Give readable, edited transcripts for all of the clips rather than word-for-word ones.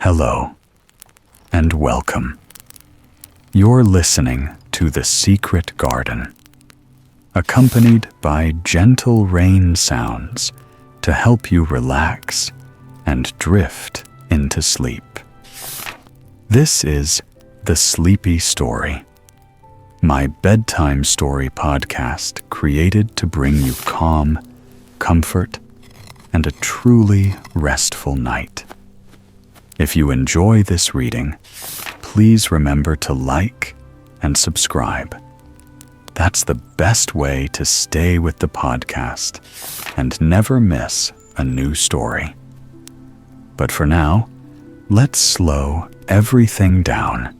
Hello, and welcome. You're listening to The Secret Garden, accompanied by gentle rain sounds to help you relax and drift into sleep. This is The Sleepy Story, my bedtime story podcast created to bring you calm, comfort, and a truly restful night. If you enjoy this reading, please remember to like and subscribe. That's the best way to stay with the podcast and never miss a new story. But for now, let's slow everything down.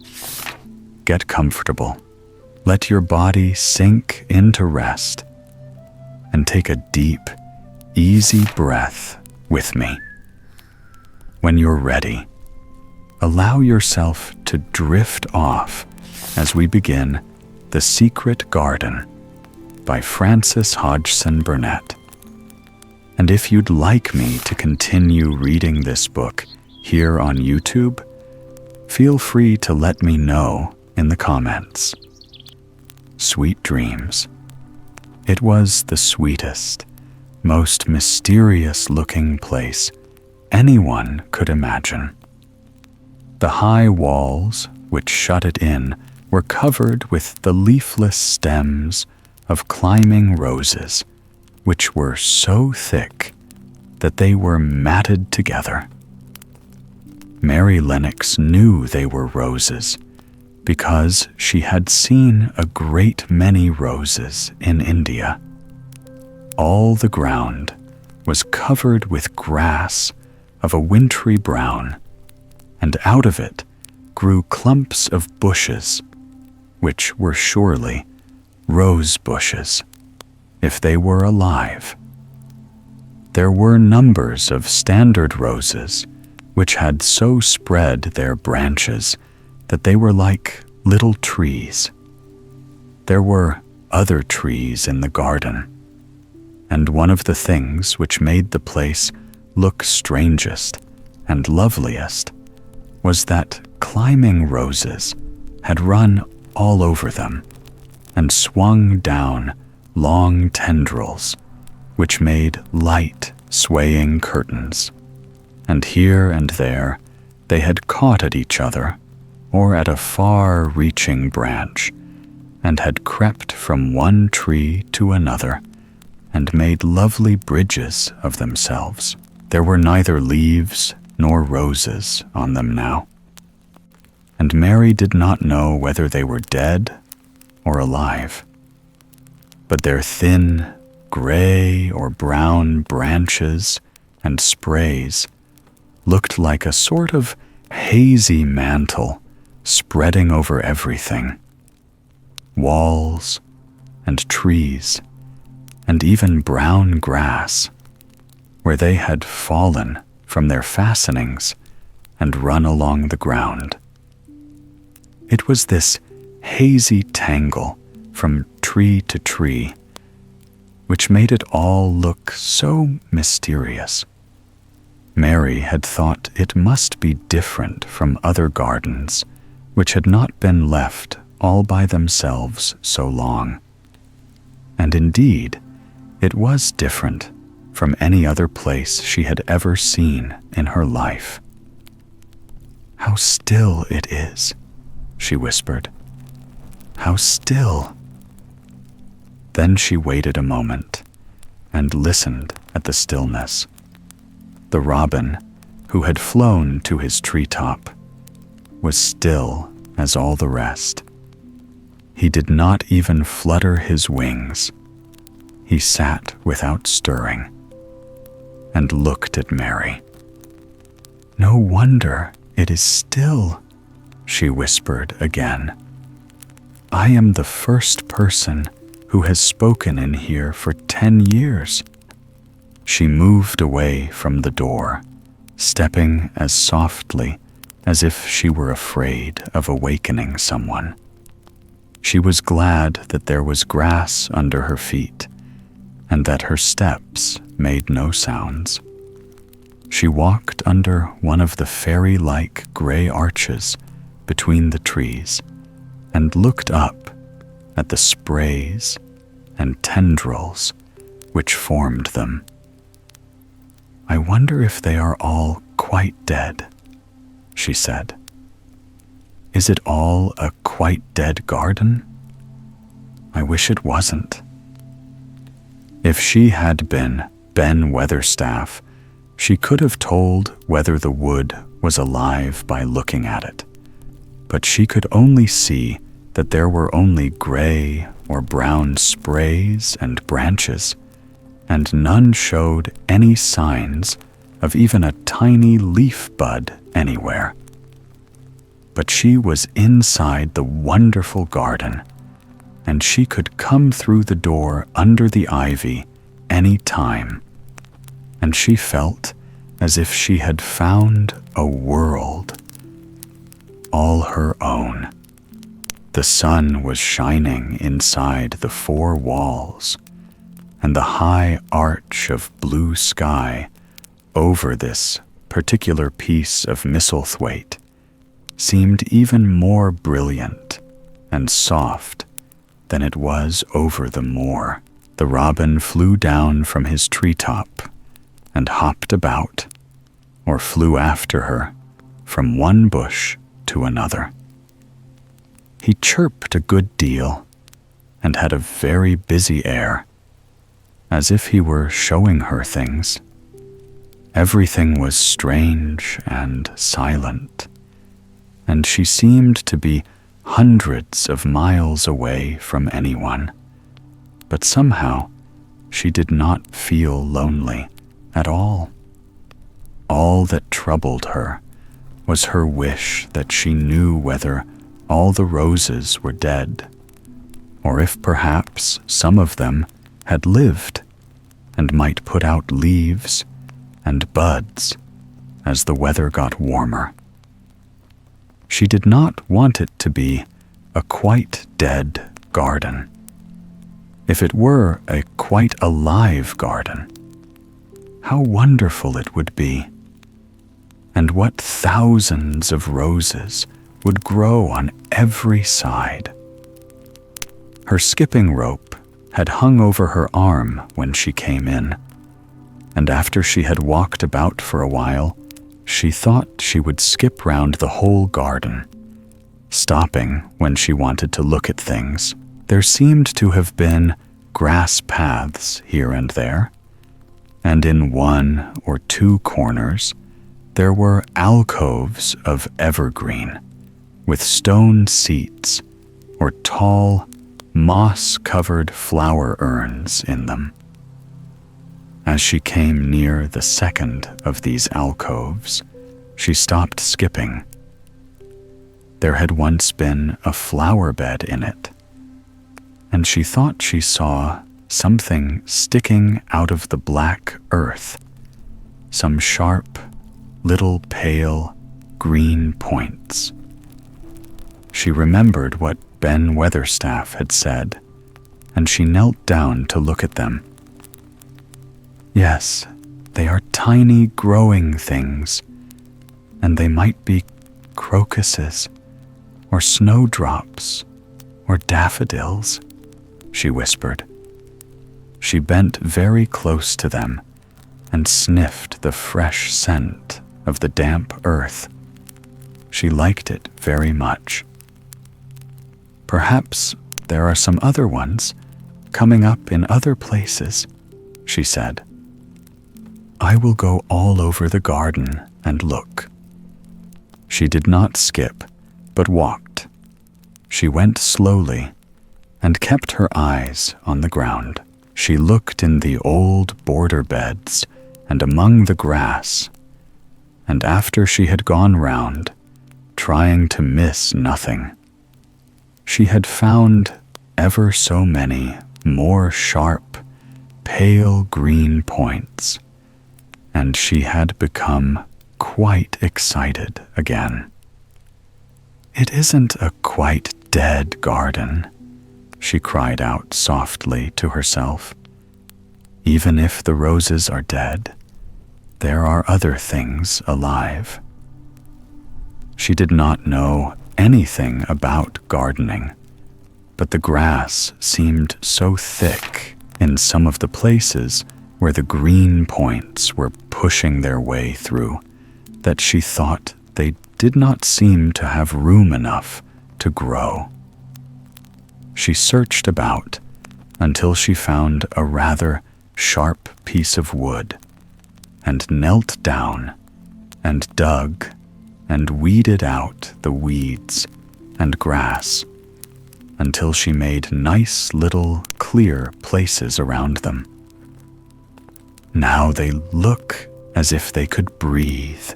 Get comfortable, let your body sink into rest, and take a deep, easy breath with me. When you're ready, allow yourself to drift off as we begin The Secret Garden by Frances Hodgson Burnett. And if you'd like me to continue reading this book here on YouTube, feel free to let me know in the comments. Sweet dreams. It was the sweetest, most mysterious-looking place anyone could imagine. The high walls which shut it in were covered with the leafless stems of climbing roses, which were so thick that they were matted together. Mary Lennox knew they were roses because she had seen a great many roses in India. All the ground was covered with grass of a wintry brown, and out of it grew clumps of bushes, which were surely rose bushes, if they were alive. There were numbers of standard roses, which had so spread their branches that they were like little trees. There were other trees in the garden, and one of the things which made the place look strangest and loveliest was that climbing roses had run all over them and swung down long tendrils which made light swaying curtains, and here and there they had caught at each other or at a far-reaching branch and had crept from one tree to another and made lovely bridges of themselves. There were neither leaves nor roses on them now, and Mary did not know whether they were dead or alive. But their thin, gray or brown branches and sprays looked like a sort of hazy mantle spreading over everything. Walls and trees and even brown grass, where they had fallen from their fastenings and run along the ground. It was this hazy tangle from tree to tree which made it all look so mysterious. Mary had thought it must be different from other gardens which had not been left all by themselves so long. And indeed, it was different from any other place she had ever seen in her life. "How still it is," she whispered. "How still." Then she waited a moment and listened at the stillness. The robin, who had flown to his treetop, was still as all the rest. He did not even flutter his wings. He sat without stirring and looked at Mary. "No wonder it is still," she whispered again. "I am the first person who has spoken in here for 10 years. She moved away from the door, stepping as softly as if she were afraid of awakening someone. She was glad that there was grass under her feet and that her steps made no sounds. She walked under one of the fairy-like gray arches between the trees and looked up at the sprays and tendrils which formed them. "I wonder if they are all quite dead," she said. "Is it all a quite dead garden? I wish it wasn't." If she had been Ben Weatherstaff, she could have told whether the wood was alive by looking at it, but she could only see that there were only gray or brown sprays and branches, and none showed any signs of even a tiny leaf bud anywhere. But she was inside the wonderful garden, and she could come through the door under the ivy any time, and she felt as if she had found a world all her own. The sun was shining inside the four walls, and the high arch of blue sky over this particular piece of Misselthwaite seemed even more brilliant and soft than it was over the moor. The robin flew down from his treetop and hopped about, or flew after her from one bush to another. He chirped a good deal and had a very busy air, as if he were showing her things. Everything was strange and silent, and she seemed to be hundreds of miles away from anyone. But somehow she did not feel lonely at all. All that troubled her was her wish that she knew whether all the roses were dead, or if perhaps some of them had lived and might put out leaves and buds as the weather got warmer. She did not want it to be a quite dead garden. If it were a quite alive garden, how wonderful it would be, and what thousands of roses would grow on every side. Her skipping rope had hung over her arm when she came in, and after she had walked about for a while, she thought she would skip round the whole garden, stopping when she wanted to look at things. There seemed to have been grass paths here and there, and in one or two corners there were alcoves of evergreen, with stone seats or tall, moss-covered flower urns in them. As she came near the second of these alcoves, she stopped skipping. There had once been a flower bed in it, and she thought she saw something sticking out of the black earth, some sharp, little pale, green points. She remembered what Ben Weatherstaff had said, and she knelt down to look at them. Yes, they are tiny growing things, and they might be crocuses, or snowdrops, or daffodils, she whispered. She bent very close to them and sniffed the fresh scent of the damp earth. She liked it very much. Perhaps there are some other ones coming up in other places, she said. I will go all over the garden and look. She did not skip, but walked. She went slowly and kept her eyes on the ground. She looked in the old border beds and among the grass, and after she had gone round, trying to miss nothing, she had found ever so many more sharp, pale green points, and she had become quite excited again. It isn't a quite dead garden, she cried out softly to herself. Even if the roses are dead, there are other things alive. She did not know anything about gardening, but the grass seemed so thick in some of the places where the green points were pushing their way through that she thought they did not seem to have room enough to grow. She searched about until she found a rather sharp piece of wood and knelt down and dug and weeded out the weeds and grass until she made nice little clear places around them. "Now they look as if they could breathe,"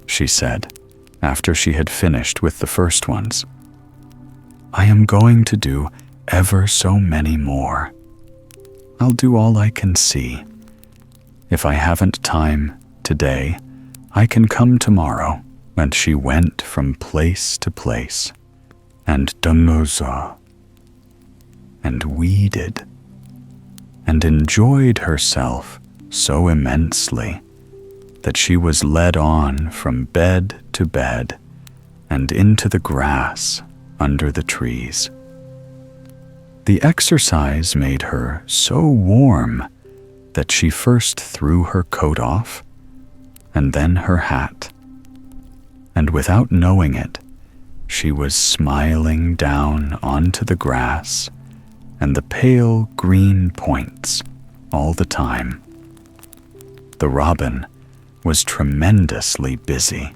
she said after she had finished with the first ones. "I am going to do ever so many more. I'll do all I can see. If I haven't time today, I can come tomorrow." And she went from place to place and dungoza and weeded and enjoyed herself so immensely that she was led on from bed to bed and into the grass under the trees. The exercise made her so warm that she first threw her coat off and then her hat, and without knowing it, she was smiling down onto the grass and the pale green points all the time. The robin was tremendously busy.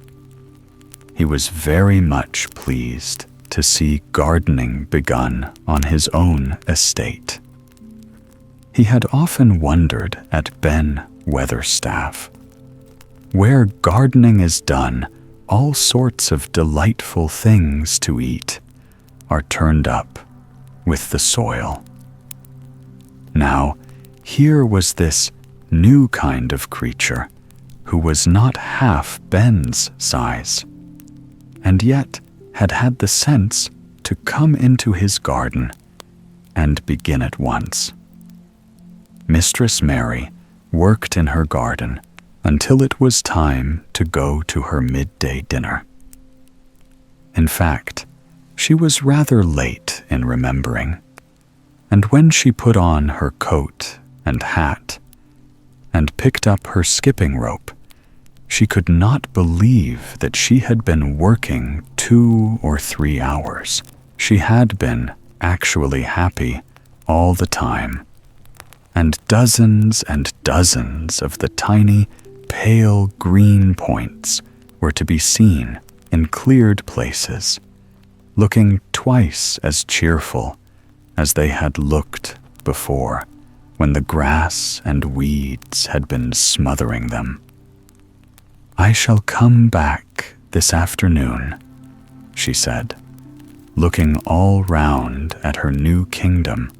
He was very much pleased to see gardening begun on his own estate. He had often wondered at Ben Weatherstaff. Where gardening is done, all sorts of delightful things to eat are turned up with the soil. Now, here was this new kind of creature who was not half Ben's size, and yet had had the sense to come into his garden and begin at once. Mistress Mary worked in her garden until it was time to go to her midday dinner. In fact, she was rather late in remembering, and when she put on her coat and hat and picked up her skipping rope, she could not believe that she had been working 2 or 3 hours. She had been actually happy all the time, and dozens of the tiny pale green points were to be seen in cleared places, looking twice as cheerful as they had looked before when the grass and weeds had been smothering them. "I shall come back this afternoon," she said, looking all round at her new kingdom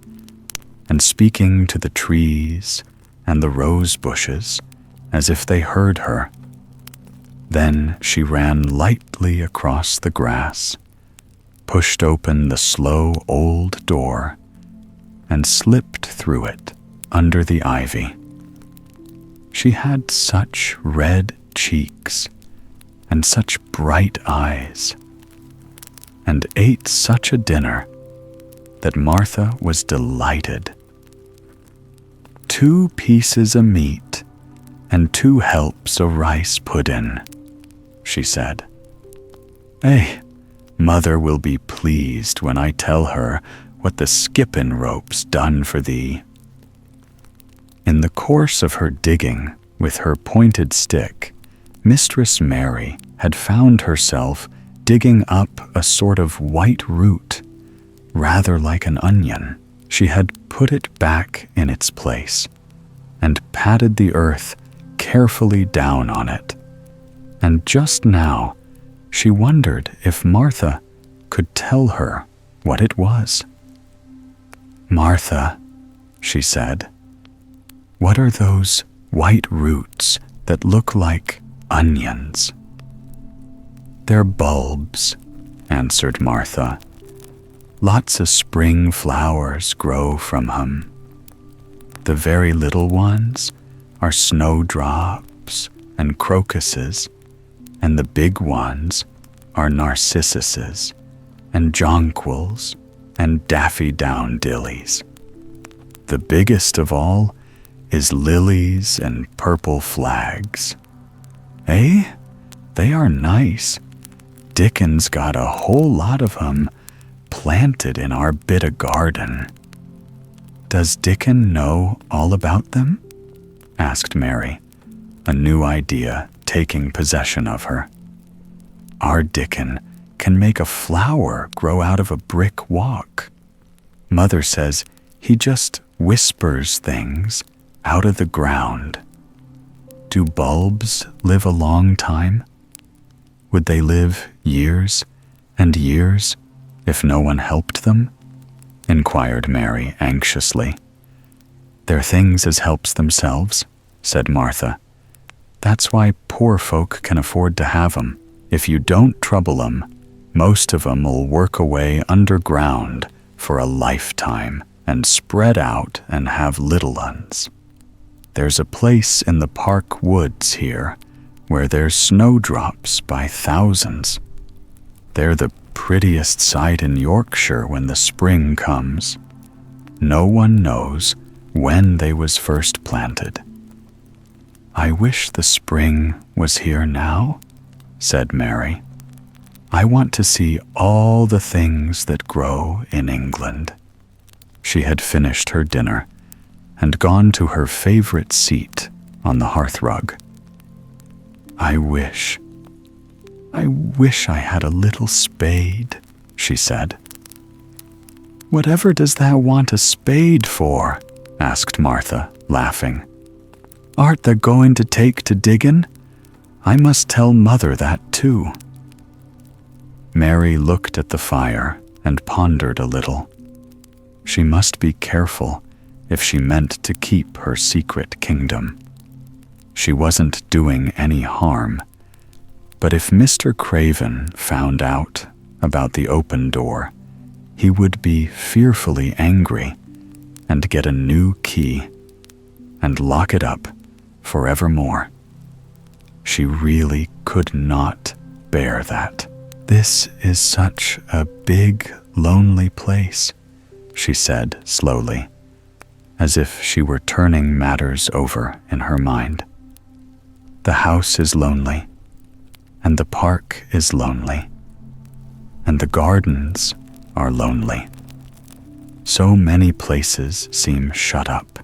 and speaking to the trees and the rose bushes as if they heard her. Then she ran lightly across the grass, pushed open the slow old door, and slipped through it under the ivy. She had such red cheeks and such bright eyes, and ate such a dinner that Martha was delighted. 2 pieces of meat and 2 helps o' rice puddin', she said. Mother will be pleased when I tell her what the skippin' rope's done for thee." In the course of her digging with her pointed stick, Mistress Mary had found herself digging up a sort of white root, rather like an onion. She had put it back in its place and patted the earth carefully down on it, and just now she wondered if Martha could tell her what it was. "Martha," she said, "what are those white roots that look like onions?" "They're bulbs," answered Martha. "Lots of spring flowers grow from 'em. The very little ones are snowdrops and crocuses, and the big ones are narcissuses and jonquils and daffodillies. The biggest of all is lilies and purple flags. Eh? They are nice. Dickens got a whole lot of 'em planted in our bit of garden. Does Dickon know all about them? Asked Mary, a new idea taking possession of her. Our Dickon can make a flower grow out of a brick walk. Mother says he just whispers things out of the ground. Do bulbs live a long time? Would they live years and years if no one helped them? Inquired Mary anxiously. They're things as helps themselves, said Martha. That's why poor folk can afford to have 'em. If you don't trouble 'em, most of 'em'll work away underground for a lifetime and spread out and have little uns. There's a place in the park woods here where there's snowdrops by thousands. They're the prettiest sight in Yorkshire when the spring comes. No one knows when they was first planted. I wish the spring was here now, said Mary. I want to see all the things that grow in England. She had finished her dinner and gone to her favorite seat on the hearthrug. I wish I had a little spade, she said. Whatever does thou want a spade for? Asked Martha, laughing. Art thou going to take to diggin'? I must tell Mother that too. Mary looked at the fire and pondered a little. She must be careful if she meant to keep her secret kingdom. She wasn't doing any harm, but if Mr. Craven found out about the open door, he would be fearfully angry and get a new key and lock it up forevermore. She really could not bear that. This is such a big, lonely place, she said slowly, as if she were turning matters over in her mind. The house is lonely, and the park is lonely, and the gardens are lonely. So many places seem shut up.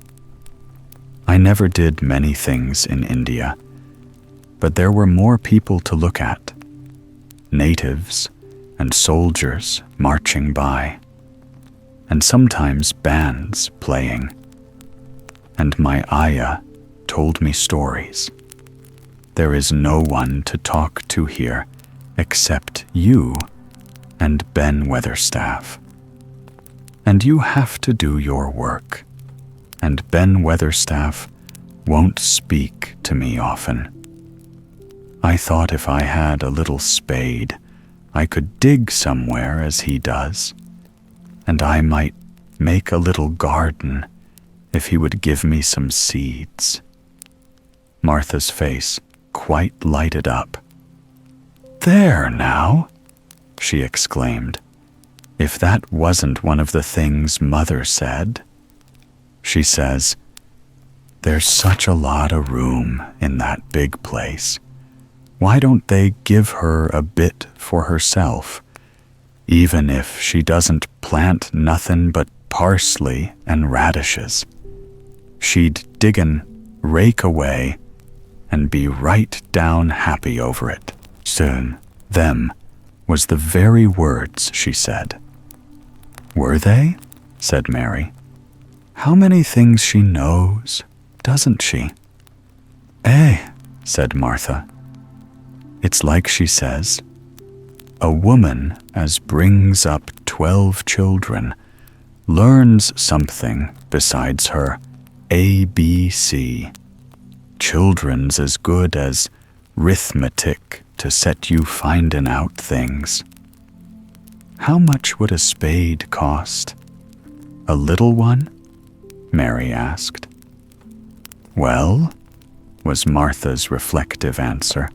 I never did many things in India, but there were more people to look at. Natives and soldiers marching by, and sometimes bands playing. And my ayah told me stories. There is no one to talk to here except you and Ben Weatherstaff. And you have to do your work, and Ben Weatherstaff won't speak to me often. I thought if I had a little spade, I could dig somewhere as he does, and I might make a little garden if he would give me some seeds. Martha's face quite lighted up. There now, she exclaimed. If that wasn't one of the things Mother said. She says, there's such a lot of room in that big place. Why don't they give her a bit for herself, even if she doesn't plant nothing but parsley and radishes? She'd dig and rake away and be right down happy over it. Soon, them was the very words she said. Were they? Said Mary. How many things she knows, doesn't she? Eh, said Martha. It's like she says, a woman as brings up 12 children learns something besides her ABC. Children's as good as arithmetic to set you finding out things. How much would a spade cost? A little one? Mary asked. Well, was Martha's reflective answer.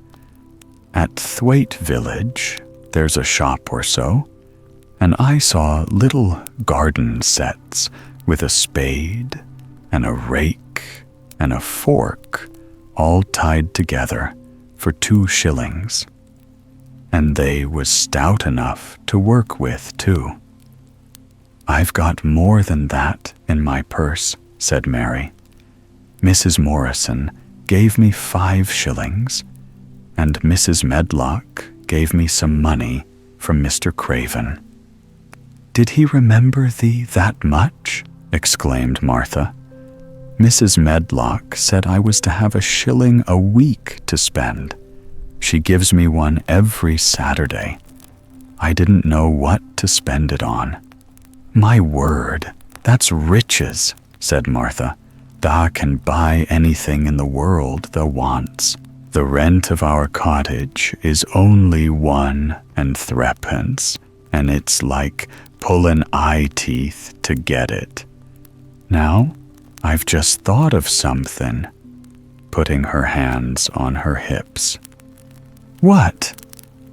At Thwaite Village, there's a shop or so, and I saw little garden sets with a spade and a rake and a fork all tied together for 2 shillings. And they was stout enough to work with, too. I've got more than that in my purse, said Mary. Mrs. Morrison gave me 5 shillings, and Mrs. Medlock gave me some money from Mr. Craven. Did he remember thee that much? Exclaimed Martha. Mrs. Medlock said I was to have 1 shilling a week to spend. She gives me one every Saturday. I didn't know what to spend it on. My word, that's riches, said Martha. Thou can buy anything in the world thou wants. The rent of our cottage is only 1 and 3pence, and it's like pullin' eye teeth to get it. Now, I've just thought of something, putting her hands on her hips. What?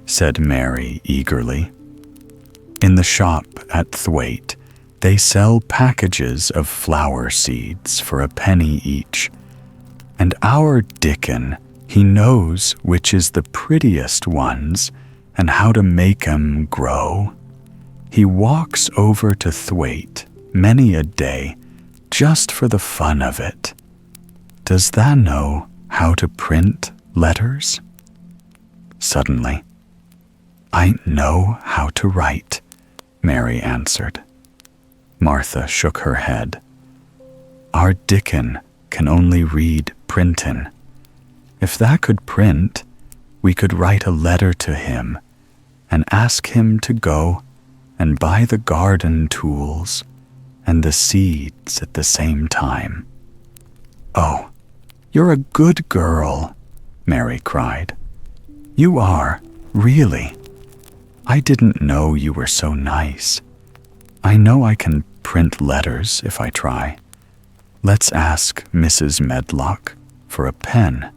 Said Mary eagerly. In the shop at Thwaite, they sell packages of flower seeds for 1 penny each, and our Dickon, he knows which is the prettiest ones and how to make 'em grow. He walks over to Thwaite many a day just for the fun of it. Does thou know how to print letters? Suddenly, I know how to write, Mary answered. Martha shook her head. Our Dickon can only read printin'. If thou could print, we could write a letter to him and ask him to go and buy the garden tools and the seeds at the same time. Oh, you're a good girl, Mary cried. You are, really. I didn't know you were so nice. I know I can print letters if I try. Let's ask Mrs. Medlock for a pen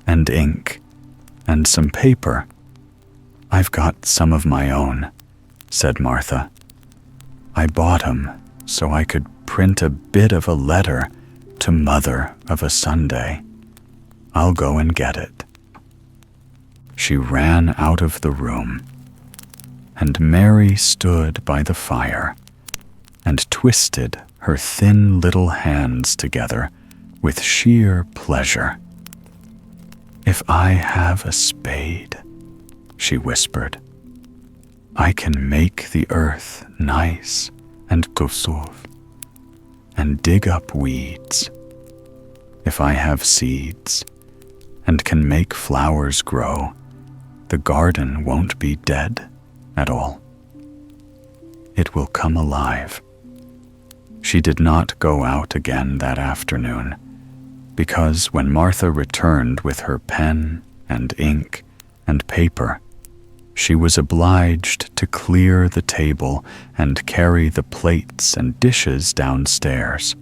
and ink and some paper. I've got some of my own, said Martha. I bought 'em so I could print a bit of a letter to Mother of a Sunday. I'll go and get it. She ran out of the room, and Mary stood by the fire and twisted her thin little hands together with sheer pleasure. If I have a spade, she whispered, I can make the earth nice and gusov and dig up weeds. If I have seeds and can make flowers grow, the garden won't be dead at all. It will come alive. She did not go out again that afternoon, because when Martha returned with her pen and ink and paper, she was obliged to clear the table and carry the plates and dishes downstairs.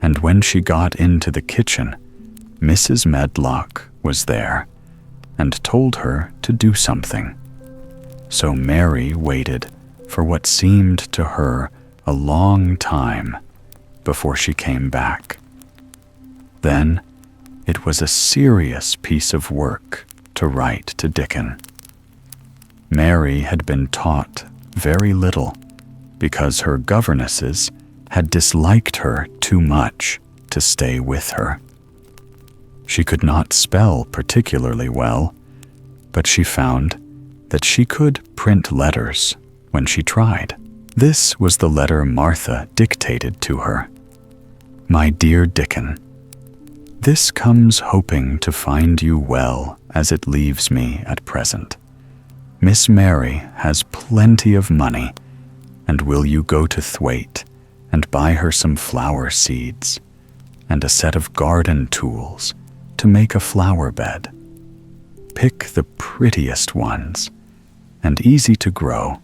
And when she got into the kitchen, Mrs. Medlock was there and told her to do something. So Mary waited for what seemed to her a long time before she came back. Then it was a serious piece of work to write to Dickon. Mary had been taught very little because her governesses had disliked her too much to stay with her. She could not spell particularly well, but she found that she could print letters when she tried. This was the letter Martha dictated to her. My dear Dickon, this comes hoping to find you well as it leaves me at present. Miss Mary has plenty of money, and will you go to Thwaite and buy her some flower seeds and a set of garden tools to make a flower bed? Pick the prettiest ones and easy to grow,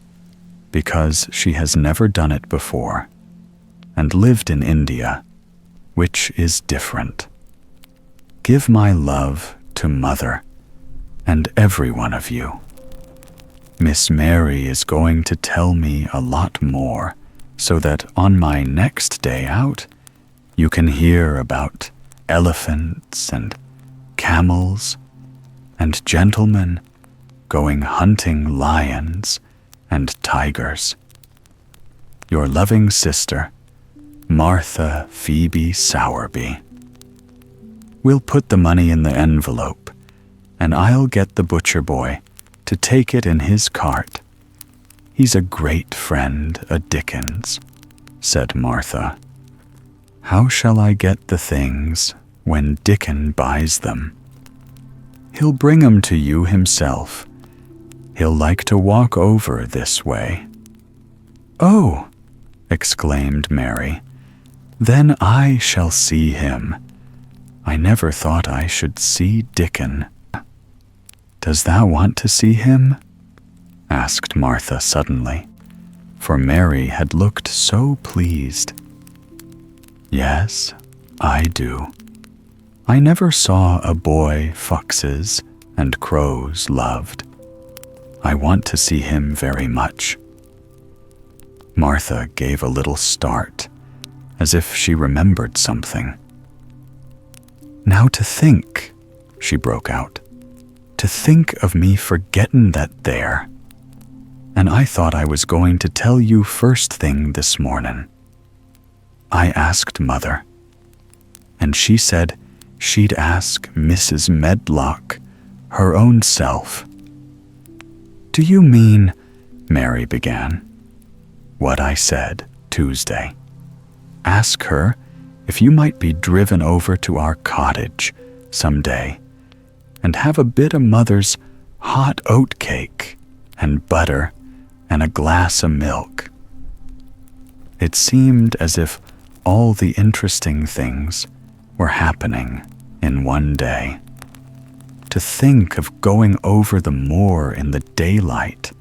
because she has never done it before and lived in India, which is different. give my love to Mother and every one of you. Miss Mary is going to tell me a lot more so that on my next day out, you can hear about elephants and camels and gentlemen going hunting lions and tigers. Your loving sister, Martha Phoebe Sowerby. We'll put the money in the envelope, and I'll get the butcher boy to take it in his cart. He's a great friend o' Dickon's, said Martha. How shall I get the things when Dickon buys them? He'll bring 'em to you himself. He'll like to walk over this way. Oh, exclaimed Mary, then I shall see him. I never thought I should see Dickon. Does thou want to see him? Asked Martha suddenly, for Mary had looked so pleased. Yes, I do. I never saw a boy foxes and crows loved. I want to see him very much. Martha gave a little start, as if she remembered something. Now to think, she broke out, to think of me forgettin' that there. And I thought I was going to tell you first thing this mornin'. I asked Mother, and she said she'd ask Mrs. Medlock her own self. Do you mean, Mary began, what I said Tuesday? Ask her if you might be driven over to our cottage some day and have a bit of Mother's hot oat cake and butter and a glass of milk. It seemed as if all the interesting things were happening in one day. To think of going over the moor in the daylight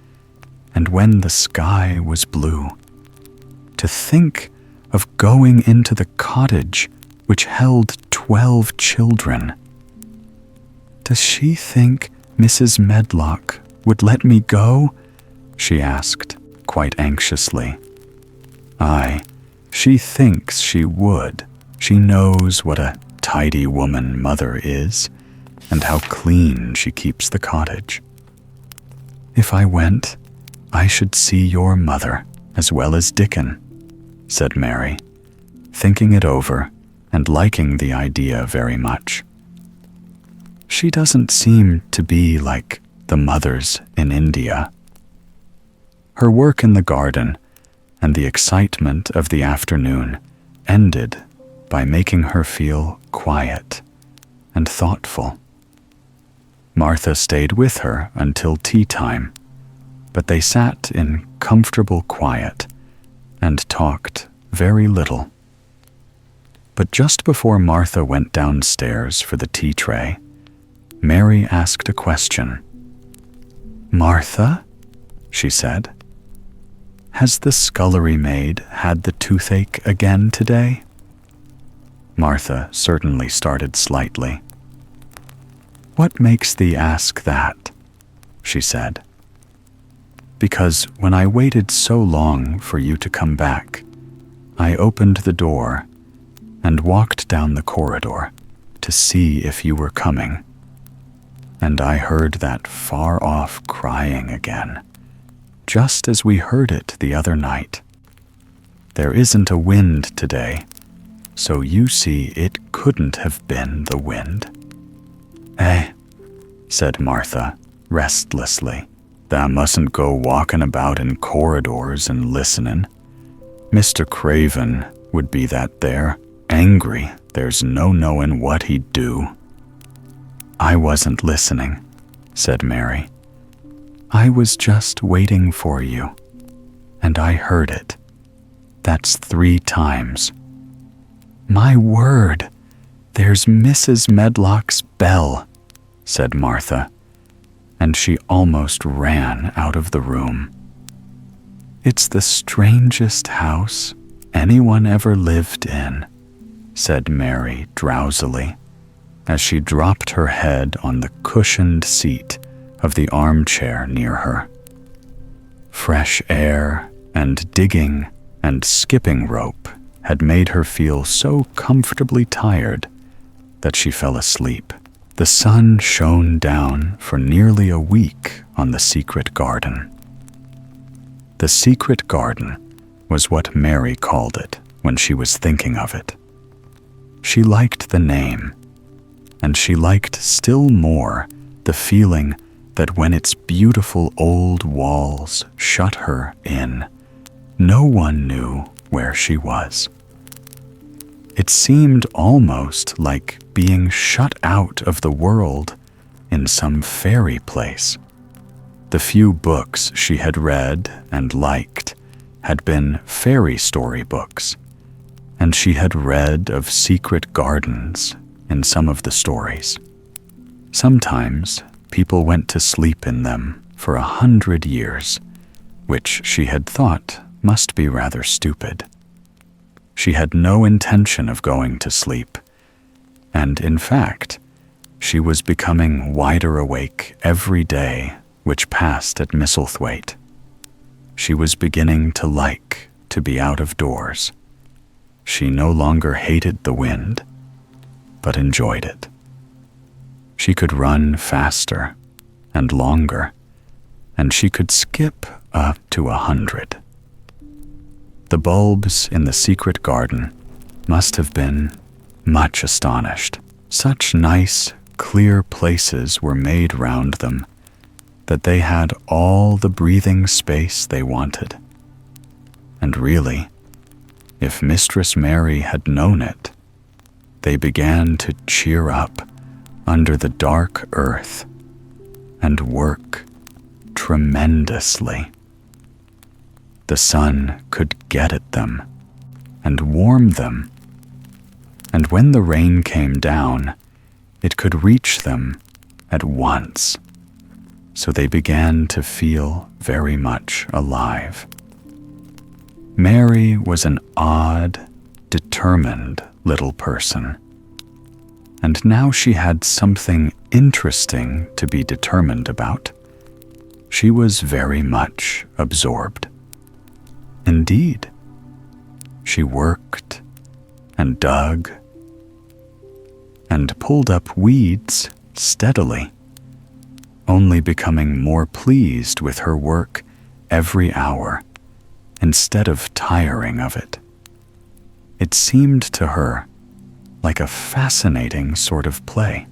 and when the sky was blue. To think of going into the cottage which held 12 children. Does she think Mrs. Medlock would let me go? She asked, quite anxiously. Aye, she thinks she would. She knows what a tidy woman Mother is, and how clean she keeps the cottage. If I went, I should see your mother as well as Dickon, said Mary, thinking it over and liking the idea very much. She doesn't seem to be like the mothers in India. Her work in the garden and the excitement of the afternoon ended by making her feel quiet and thoughtful. Martha stayed with her until tea time, but they sat in comfortable quiet and talked very little. But just before Martha went downstairs for the tea tray, Mary asked a question. Martha, she said, has the scullery maid had the toothache again today? Martha certainly started slightly. What makes thee ask that? She said. Because when I waited so long for you to come back, I opened the door and walked down the corridor to see if you were coming. And I heard that far-off crying again, just as we heard it the other night. There isn't a wind today, so you see it couldn't have been the wind. Eh, said Martha, restlessly. Thou mustn't go walking about in corridors and listening. Mr. Craven would be that there, angry, there's no knowing what he'd do. I wasn't listening, said Mary. I was just waiting for you, and I heard it. That's 3 times. My word, there's Mrs. Medlock's bell, said Martha, and she almost ran out of the room. It's the strangest house anyone ever lived in, said Mary drowsily, as she dropped her head on the cushioned seat of the armchair near her. Fresh air and digging and skipping rope had made her feel so comfortably tired that she fell asleep. The sun shone down for nearly a week on the secret garden. The secret garden was what Mary called it when she was thinking of it. She liked the name, and she liked still more the feeling that when its beautiful old walls shut her in, no one knew where she was. It seemed almost like being shut out of the world in some fairy place. The few books she had read and liked had been fairy story books, and she had read of secret gardens in some of the stories. Sometimes people went to sleep in them for 100 years, which she had thought must be rather stupid. She had no intention of going to sleep, and in fact, she was becoming wider awake every day which passed at Misselthwaite. She was beginning to like to be out of doors. She no longer hated the wind, but enjoyed it. She could run faster and longer, and she could skip up to 100. The bulbs in the secret garden must have been much astonished. Such nice, clear places were made round them that they had all the breathing space they wanted. And really, if Mistress Mary had known it, they began to cheer up under the dark earth and work tremendously. The sun could get at them and warm them, and when the rain came down, it could reach them at once, so they began to feel very much alive. Mary was an odd, determined little person, and now she had something interesting to be determined about. She was very much absorbed. Indeed, she worked and dug and pulled up weeds steadily, only becoming more pleased with her work every hour instead of tiring of it. It seemed to her like a fascinating sort of play.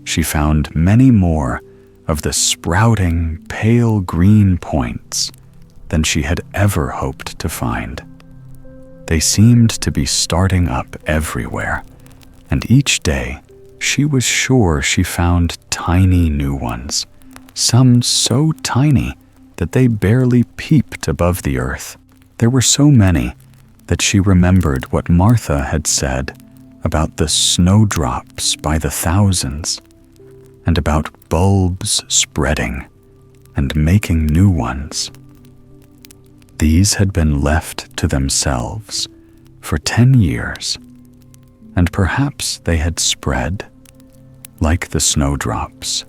She found many more of the sprouting pale green points than she had ever hoped to find. They seemed to be starting up everywhere, and each day she was sure she found tiny new ones, some so tiny that they barely peeped above the earth. There were so many that she remembered what Martha had said about the snowdrops by the thousands, and about bulbs spreading and making new ones. These had been left to themselves for 10 years, and perhaps they had spread, like the snowdrops,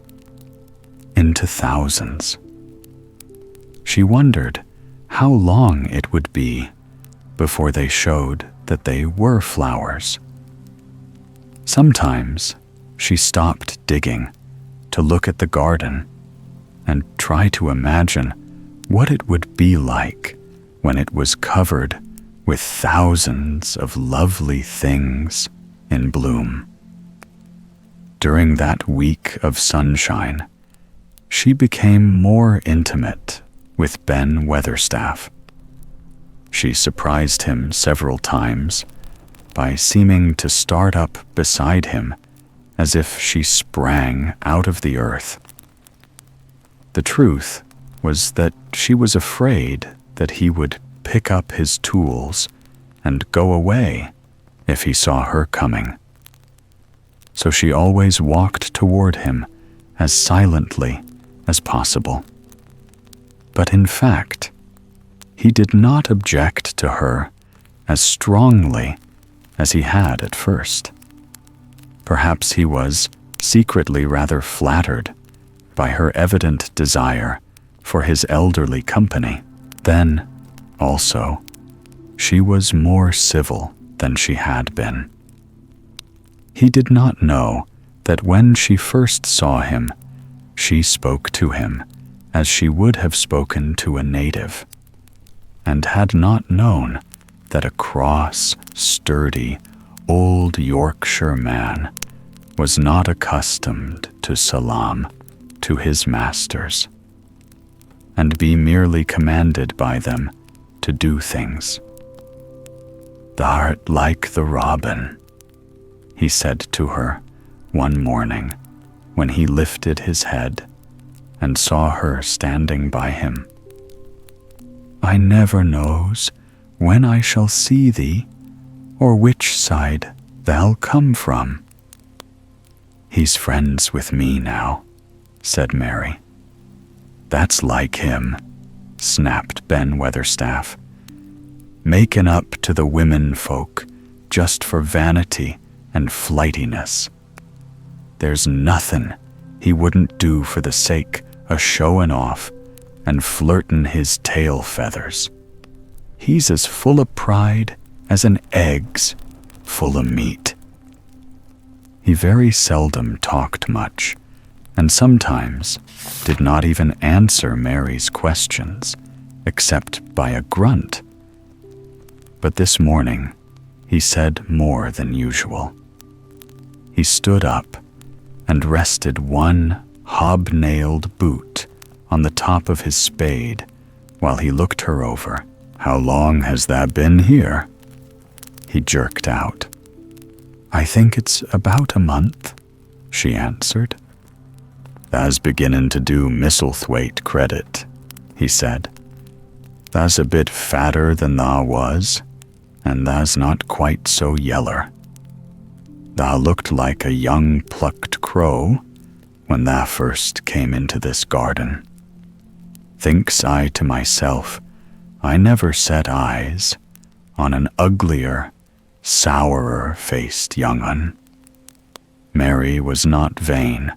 into thousands. She wondered how long it would be before they showed that they were flowers. Sometimes she stopped digging to look at the garden and try to imagine what it would be like when it was covered with thousands of lovely things in bloom. During that week of sunshine, she became more intimate with Ben Weatherstaff. She surprised him several times by seeming to start up beside him as if she sprang out of the earth. The truth was that she was afraid that he would pick up his tools and go away if he saw her coming. So she always walked toward him as silently as possible. But in fact, he did not object to her as strongly as he had at first. Perhaps he was secretly rather flattered by her evident desire for his elderly company. Then, also, she was more civil than she had been. He did not know that when she first saw him, she spoke to him as she would have spoken to a native, and had not known that a cross, sturdy, old Yorkshire man was not accustomed to salaam to his masters, and be merely commanded by them to do things. "Thou'rt like the robin," he said to her one morning when he lifted his head and saw her standing by him. "I never knows when I shall see thee, or which side thou'll come from." "He's friends with me now," said Mary. "That's like him," snapped Ben Weatherstaff. "Makin' up to the women folk just for vanity and flightiness. There's nothin' he wouldn't do for the sake of showin' off and flirtin' his tail feathers. He's as full of pride as an egg's full of meat." He very seldom talked much, and sometimes did not even answer Mary's questions, except by a grunt. But this morning, he said more than usual. He stood up and rested one hobnailed boot on the top of his spade while he looked her over. "How long has that been here?" he jerked out. "I think it's about a month," she answered. "Tha's beginnin' to do Misselthwaite credit," he said. "Tha's a bit fatter than tha was, and tha's not quite so yeller. Tha looked like a young plucked crow when tha first came into this garden. Thinks I to myself, I never set eyes on an uglier, sourer-faced young un." Mary was not vain,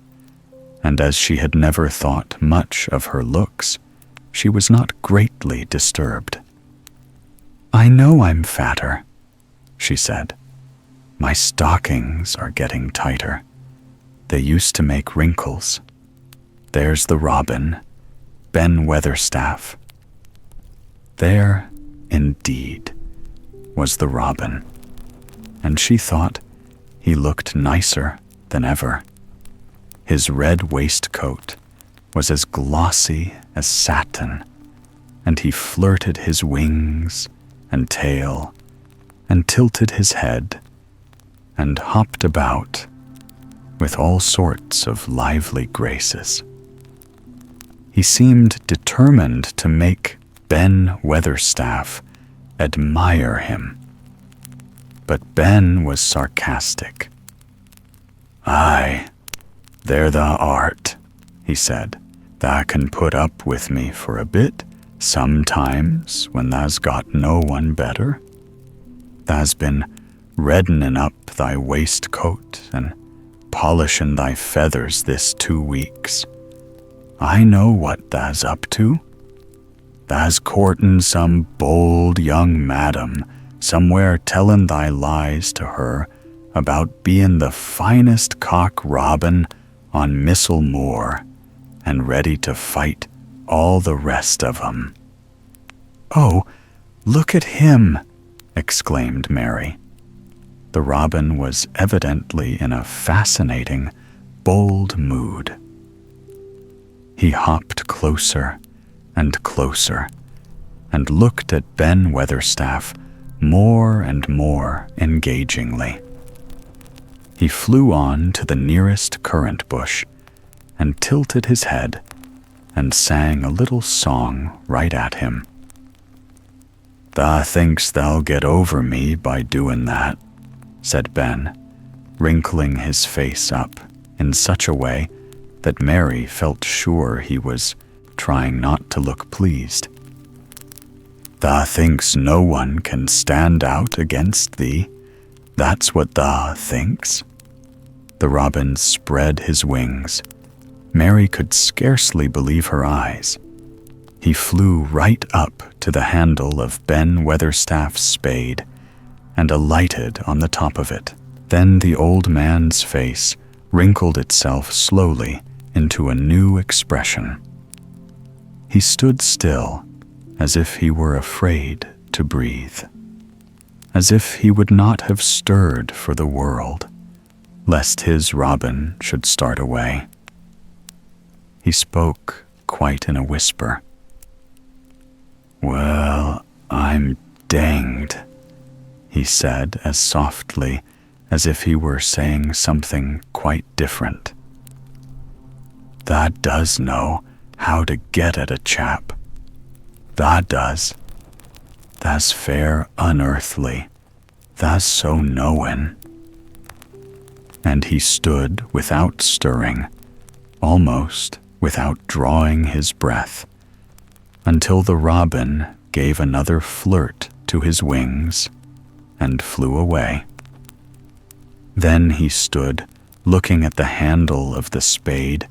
and as she had never thought much of her looks, she was not greatly disturbed. "I know I'm fatter," she said. "My stockings are getting tighter. They used to make wrinkles. There's the robin, Ben Weatherstaff." There, indeed, was the robin, and she thought he looked nicer than ever. His red waistcoat was as glossy as satin, and he flirted his wings and tail, and tilted his head, and hopped about with all sorts of lively graces. He seemed determined to make Ben Weatherstaff admire him. But Ben was sarcastic. "Aye, there thou art," he said. "Thou can put up with me for a bit sometimes when thou's got no one better. Thou's been reddening up thy waistcoat and polishing thy feathers this 2 weeks. I know what thou's up to. Thou's courtin' some bold young madam somewhere, tellin' thy lies to her about bein' the finest cock robin on Missel Moor and ready to fight all the rest of 'em." "Oh, look at him!" exclaimed Mary. The robin was evidently in a fascinating, bold mood. He hopped closer and closer, and looked at Ben Weatherstaff more and more engagingly. He flew on to the nearest currant bush, and tilted his head, and sang a little song right at him. "Tha thinks thou'll get over me by doin' that," said Ben, wrinkling his face up in such a way that Mary felt sure he was trying not to look pleased. "Tha thinks no one can stand out against thee. That's what tha thinks." The robin spread his wings. Mary could scarcely believe her eyes. He flew right up to the handle of Ben Weatherstaff's spade and alighted on the top of it. Then the old man's face wrinkled itself slowly into a new expression. He stood still, as if he were afraid to breathe, as if he would not have stirred for the world, lest his robin should start away. He spoke quite in a whisper. "Well, I'm danged," he said as softly as if he were saying something quite different. "That does know how to get at a chap. That does. That's fair unearthly. That's so knowin'." And he stood without stirring, almost without drawing his breath, until the robin gave another flirt to his wings and flew away. Then he stood looking at the handle of the spade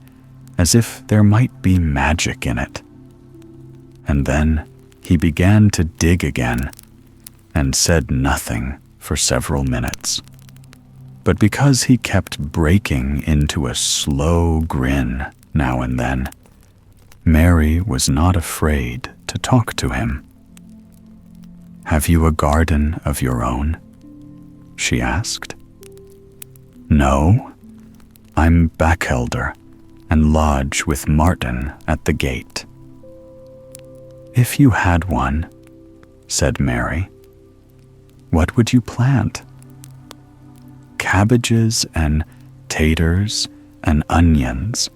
as if there might be magic in it. And then he began to dig again and said nothing for several minutes. But because he kept breaking into a slow grin now and then, Mary was not afraid to talk to him. "Have you a garden of your own?" she asked. "No, I'm bachelder and lodge with Martin at the gate." "If you had one," said Mary, "what would you plant?" "Cabbages and taters and onions."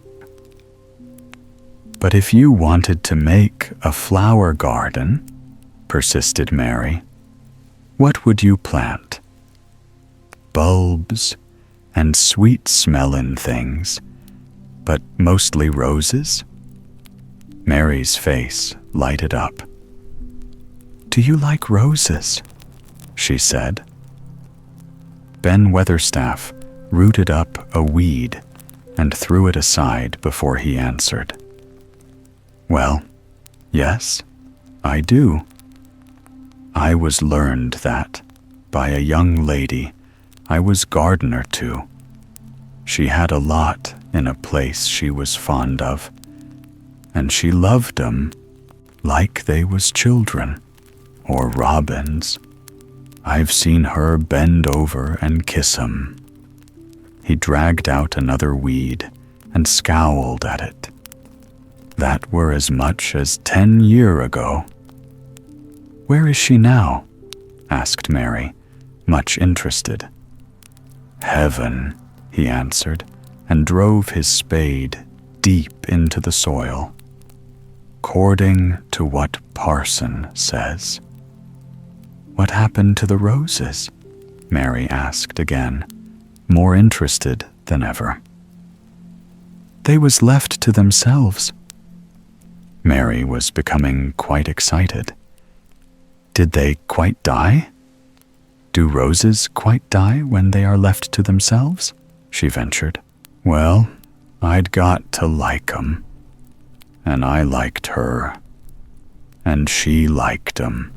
"But if you wanted to make a flower garden," persisted Mary, "what would you plant?" "Bulbs and sweet-smellin' things, but mostly roses?" Mary's face lighted up. "Do you like roses?" she said. Ben Weatherstaff rooted up a weed and threw it aside before he answered. "Well, yes, I do. I was learned that by a young lady I was gardener to. She had a lot in a place she was fond of, and she loved 'em like they was children, or robins. I've seen her bend over and kiss 'em." He dragged out another weed and scowled at it. "That were as much as 10 year ago." "Where is she now?" asked Mary, much interested. "Heaven," he answered, and drove his spade deep into the soil. "'Cording to what parson says." "What happened to the roses?" Mary asked again, more interested than ever. "They was left to themselves." Mary was becoming quite excited. "Did they quite die? Do roses quite die when they are left to themselves?" she ventured. "Well, I'd got to like 'em, and I liked her, and she liked 'em,"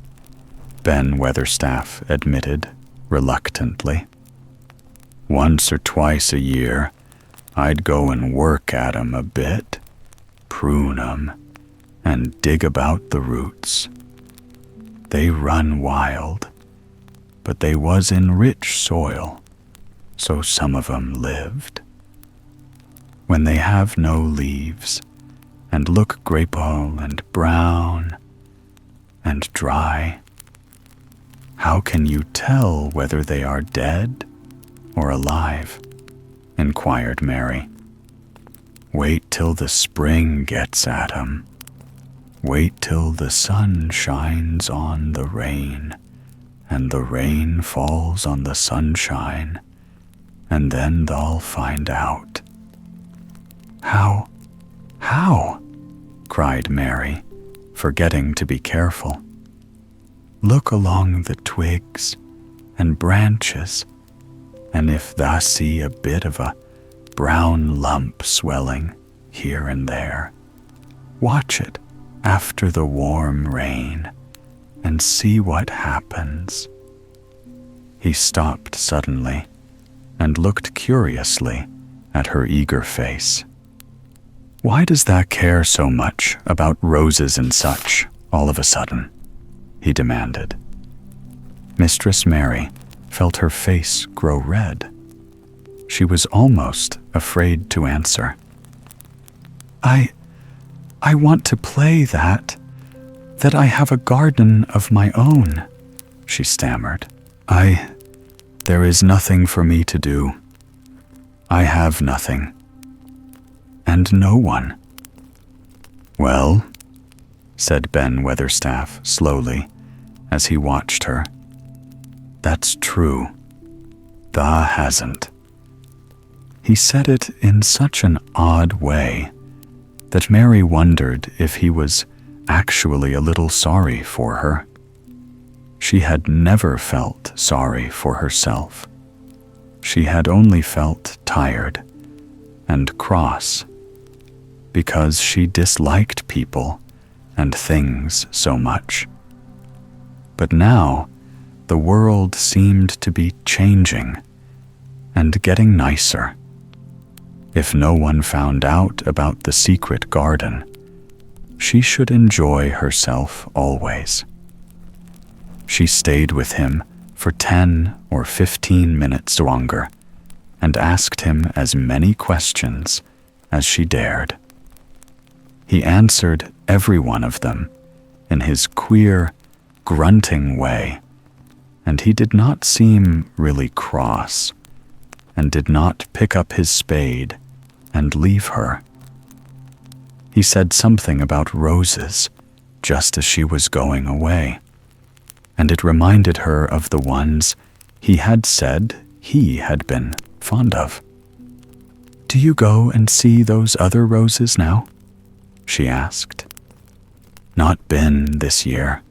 Ben Weatherstaff admitted reluctantly. "Once or twice a year, I'd go and work at 'em a bit, prune 'em, and dig about the roots. They run wild, but they was in rich soil, so some of 'em lived. When they have no leaves, and look grapeful and brown and dry, how can you tell whether they are dead or alive?" inquired Mary. "Wait till the spring gets at 'em. Wait till the sun shines on the rain, and the rain falls on the sunshine, and then they'll find out." How? cried Mary, forgetting to be careful. "Look along the twigs and branches. and if thou see a bit of a brown lump swelling here and there, watch it after the warm rain and see what happens." He stopped suddenly and looked curiously at her eager face. "Why does thou care so much about roses and such, all of a sudden?" he demanded. Mistress Mary felt her face grow red. She was almost afraid to answer. I want to play that I have a garden of my own," she stammered. There is nothing for me to do. I have nothing. And no one." "Well," said Ben Weatherstaff slowly as he watched her, "that's true. Thou hasn't." He said it in such an odd way that Mary wondered if he was actually a little sorry for her. She had never felt sorry for herself. She had only felt tired and cross because she disliked people and things so much. But now the world seemed to be changing and getting nicer. If no one found out about the secret garden, she should enjoy herself always. She stayed with him for 10 or 15 minutes longer and asked him as many questions as she dared. He answered every one of them in his queer, grunting way, and he did not seem really cross and did not pick up his spade and leave her. He said something about roses just as she was going away, and it reminded her of the ones he had said he had been fond of. "Do you go and see those other roses now?" she asked. "Not been this year.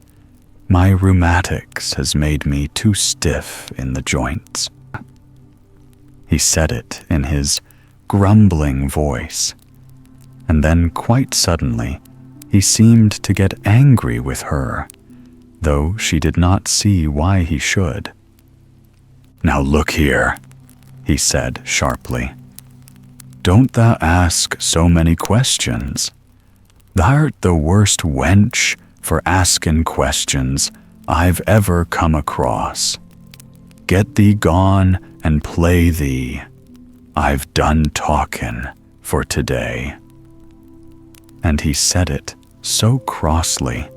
My rheumatics has made me too stiff in the joints." He said it in his grumbling voice, and then quite suddenly he seemed to get angry with her, though she did not see why he should. "Now look here," he said sharply. "Don't thou ask so many questions. Thou'rt the worst wench for asking questions I've ever come across. Get thee gone and play thee. I've done talkin' for today." And he said it so crossly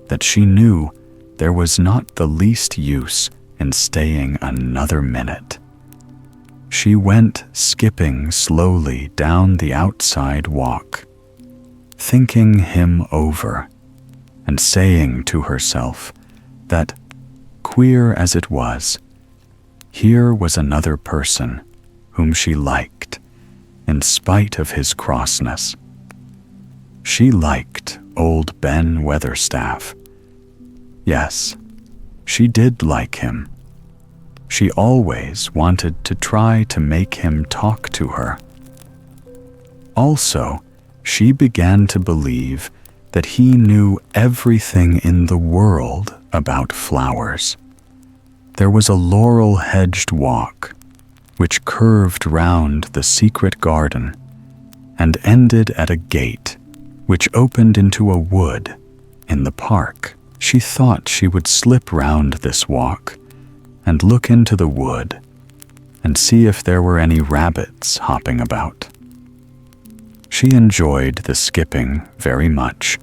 that she knew there was not the least use in staying another minute. She went skipping slowly down the outside walk, thinking him over and saying to herself that, queer as it was, here was another person whom she liked in spite of his crossness. She liked old Ben Weatherstaff. Yes, she did like him. She always wanted to try to make him talk to her. Also, she began to believe that he knew everything in the world about flowers. There was a laurel-hedged walk which curved round the secret garden and ended at a gate which opened into a wood in the park. She thought she would slip round this walk and look into the wood and see if there were any rabbits hopping about. She enjoyed the skipping very much,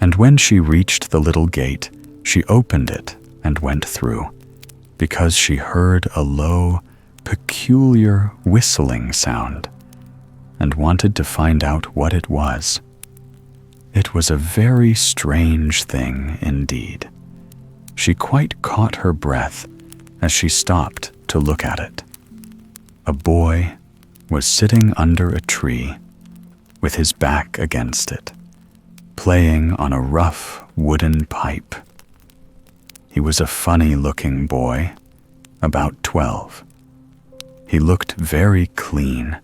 and when she reached the little gate, she opened it and went through, because she heard a low, peculiar whistling sound and wanted to find out what it was. It was a very strange thing indeed. She quite caught her breath as she stopped to look at it. A boy was sitting under a tree with his back against it, playing on a rough wooden pipe. He was a funny-looking boy, about 12, He looked very clean,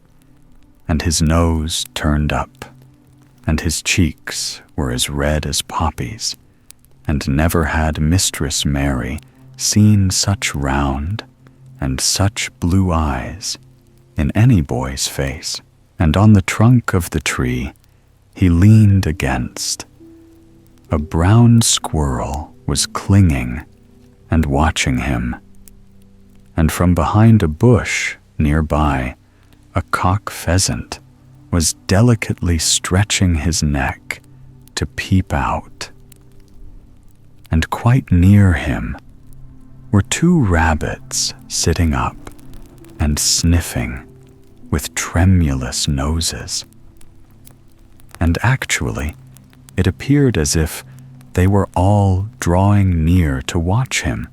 and his nose turned up, and his cheeks were as red as poppies, and never had Mistress Mary seen such round and such blue eyes in any boy's face. And on the trunk of the tree he leaned against. A brown squirrel was clinging and watching him, and from behind a bush nearby, a cock pheasant was delicately stretching his neck to peep out. And quite near him were two rabbits sitting up and sniffing with tremulous noses. And actually, it appeared as if they were all drawing near to watch him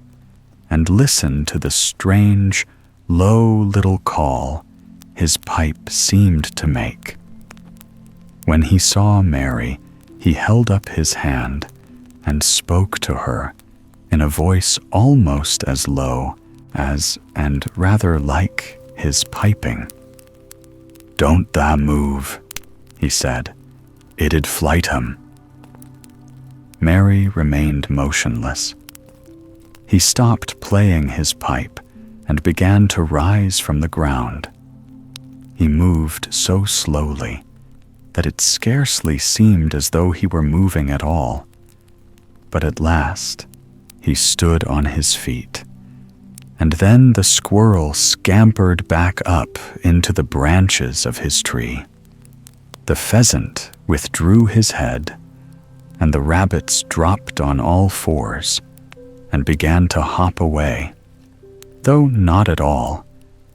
and listen to the strange, low little call his pipe seemed to make. When he saw Mary, he held up his hand and spoke to her in a voice almost as low as, and rather like, his piping. "Don't tha move," he said. "It'd flight 'em." Mary remained motionless. He stopped playing his pipe and began to rise from the ground. He moved so slowly that it scarcely seemed as though he were moving at all. But at last he stood on his feet, and then the squirrel scampered back up into the branches of his tree. The pheasant withdrew his head, and the rabbits dropped on all fours and began to hop away, though not at all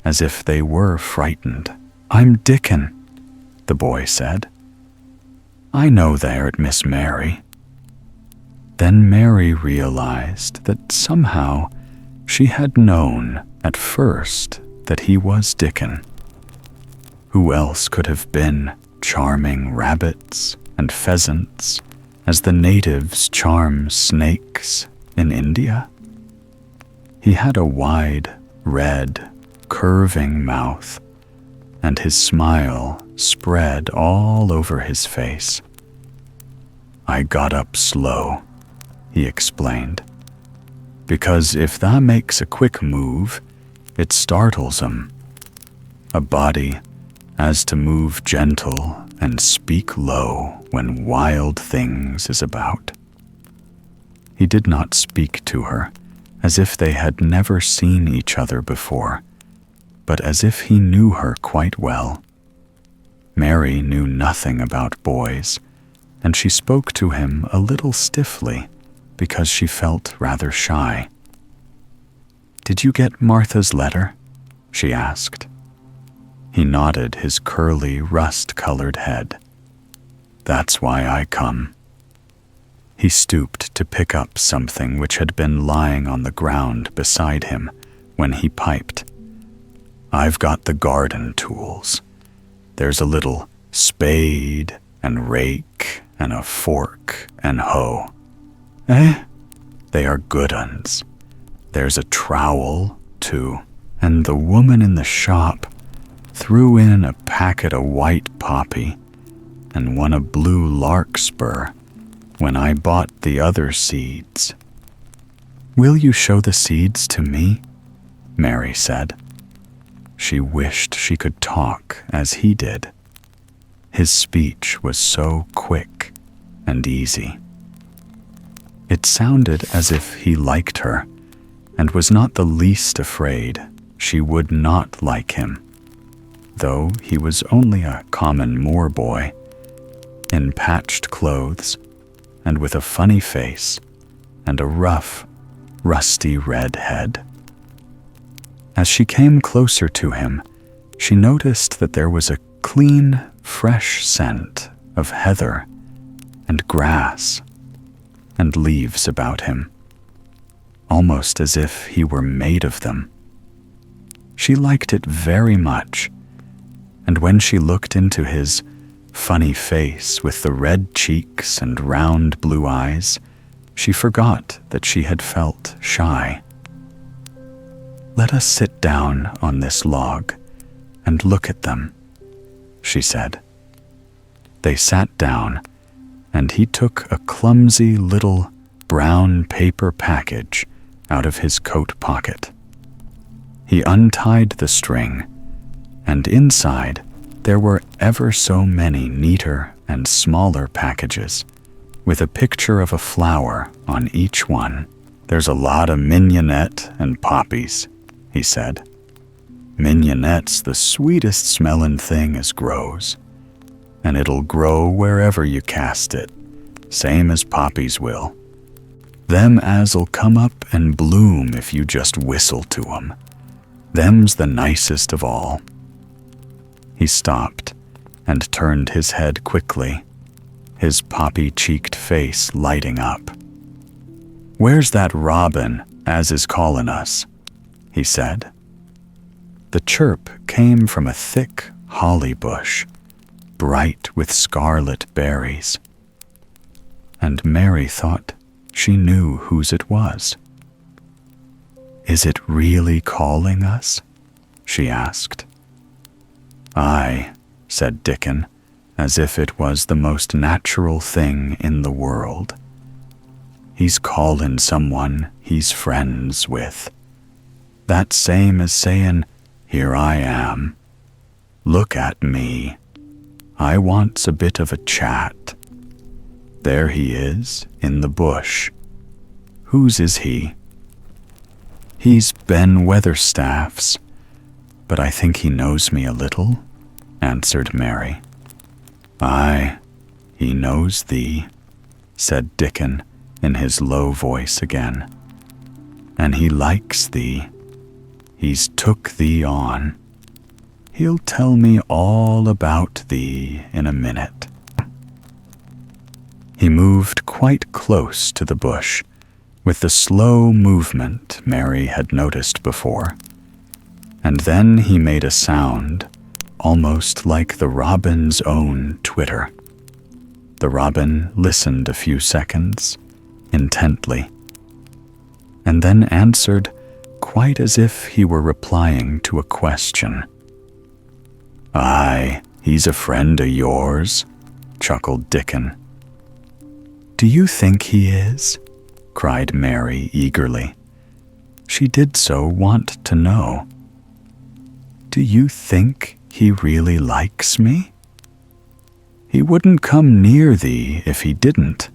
as if they were frightened. "I'm Dickon," the boy said. "I know there't Miss Mary." Then Mary realized that somehow she had known at first that he was Dickon. Who else could have been charming rabbits and pheasants as the natives charm snakes in India? He had a wide, red, curving mouth, and his smile spread all over his face. "I got up slow," he explained, "because if tha makes a quick move, it startles 'em. A body has to move gentle and speak low when wild things is about." He did not speak to her as if they had never seen each other before, but as if he knew her quite well. Mary knew nothing about boys, and she spoke to him a little stiffly because she felt rather shy. "Did you get Martha's letter?" she asked. He nodded his curly, rust-colored head. "That's why I come." He stooped to pick up something which had been lying on the ground beside him when he piped. "I've got the garden tools. There's a little spade and rake and a fork and hoe." "Eh?" "They are good uns. There's a trowel, too, and the woman in the shop threw in a packet of white poppy and one of blue larkspur when I bought the other seeds." "Will you show the seeds to me?" Mary said. She wished she could talk as he did. His speech was so quick and easy. It sounded as if he liked her and was not the least afraid she would not like him, though he was only a common moor boy, in patched clothes and with a funny face and a rough, rusty red head. As she came closer to him, she noticed that there was a clean, fresh scent of heather and grass and leaves about him, almost as if he were made of them. She liked it very much, and when she looked into his funny face with the red cheeks and round blue eyes, she forgot that she had felt shy. "Let us sit down on this log and look at them," she said. They sat down, and he took a clumsy little brown paper package out of his coat pocket. He untied the string, and inside there were ever so many neater and smaller packages, with a picture of a flower on each one. "There's a lot of mignonette and poppies," he said. "Mignonette's the sweetest smelling thing as grows, and it'll grow wherever you cast it, same as poppies will. Them as'll come up and bloom if you just whistle to 'em. Them's the nicest of all." He stopped and turned his head quickly, his poppy-cheeked face lighting up. "Where's that robin as is callin' us?" he said. The chirp came from a thick holly bush, bright with scarlet berries, and Mary thought she knew whose it was. "Is it really calling us?" she asked. "Aye," said Dickon, as if it was the most natural thing in the world. "He's callin' someone he's friends with. That's same as sayin', 'Here I am. Look at me. I wants a bit of a chat.' There he is, in the bush. Whose is he?" "He's Ben Weatherstaff's, but I think he knows me a little," answered Mary. "Aye, he knows thee," said Dickon in his low voice again. "And he likes thee. He's took thee on. He'll tell me all about thee in a minute." He moved quite close to the bush, with the slow movement Mary had noticed before, and then he made a sound almost like the robin's own twitter. The robin listened a few seconds, intently, and then answered quite as if he were replying to a question. "Aye, he's a friend o' yours," chuckled Dickon. "Do you think he is?" cried Mary eagerly. She did so want to know. "Do you think he really likes me?" "He wouldn't come near thee if he didn't,"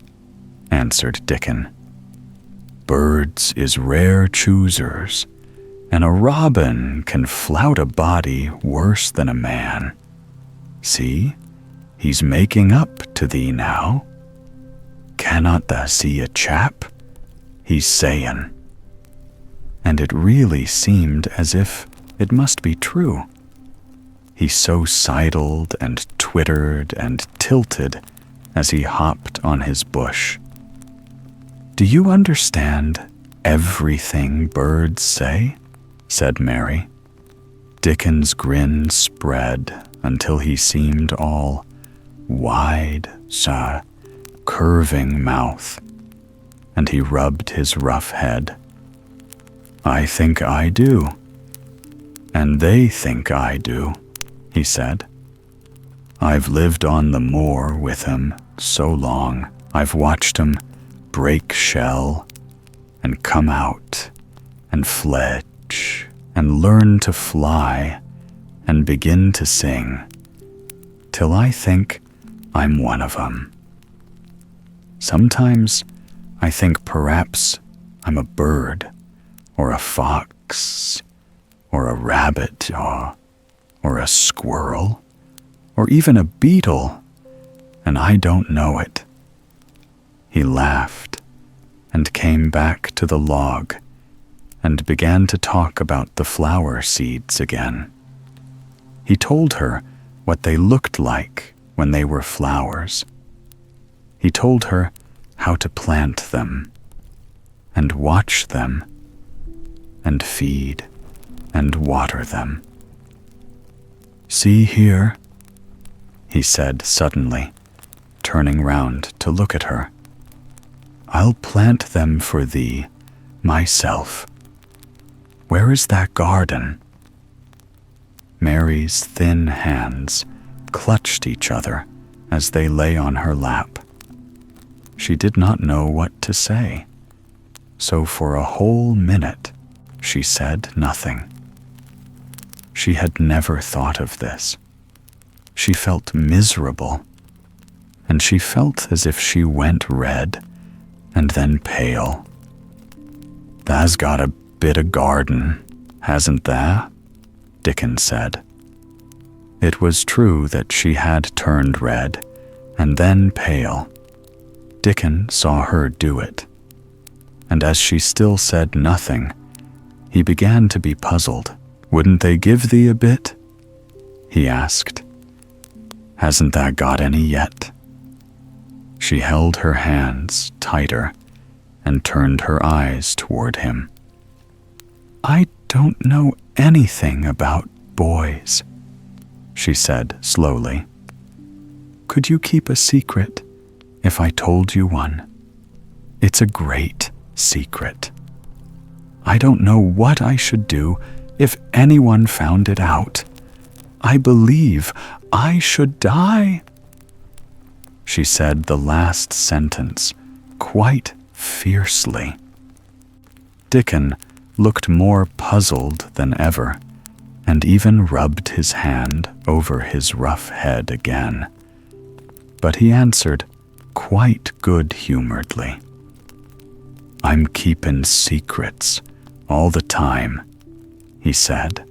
answered Dickon. "Birds is rare choosers, and a robin can flout a body worse than a man. See, he's making up to thee now. Cannot thou see a chap? He's sayin'." And it really seemed as if it must be true. He so sidled and twittered and tilted as he hopped on his bush. "Do you understand everything birds say?" said Mary. Dickon's grin spread until he seemed all wide, curving mouth, and he rubbed his rough head. "I think I do, and they think I do," he said. "I've lived on the moor with 'em so long. I've watched 'em break shell and come out and fledge and learn to fly and begin to sing, till I think I'm one of 'em. Sometimes I think perhaps I'm a bird, or a fox, or a rabbit, or a squirrel, or even a beetle, and I don't know it." He laughed and came back to the log and began to talk about the flower seeds again. He told her what they looked like when they were flowers. He told her how to plant them, and watch them, and feed and water them. "See here," he said suddenly, turning round to look at her. "I'll plant them for thee, myself. Where is that garden?" Mary's thin hands clutched each other as they lay on her lap. She did not know what to say, so for a whole minute she said nothing. She had never thought of this. She felt miserable, and she felt as if she went red and then pale. "Tha's got a bit of garden, hasn't tha?" Dickon said. It was true that she had turned red and then pale. Dickon saw her do it, and as she still said nothing, he began to be puzzled. "Wouldn't they give thee a bit?" he asked. "Hasn't tha got any yet?" She held her hands tighter and turned her eyes toward him. "I don't know anything about boys," she said slowly. "Could you keep a secret if I told you one? It's a great secret. I don't know what I should do if anyone found it out. I believe I should die." She said the last sentence quite fiercely. Dickon looked more puzzled than ever, and even rubbed his hand over his rough head again. But he answered quite good-humoredly. "I'm keepin' secrets all the time," he said.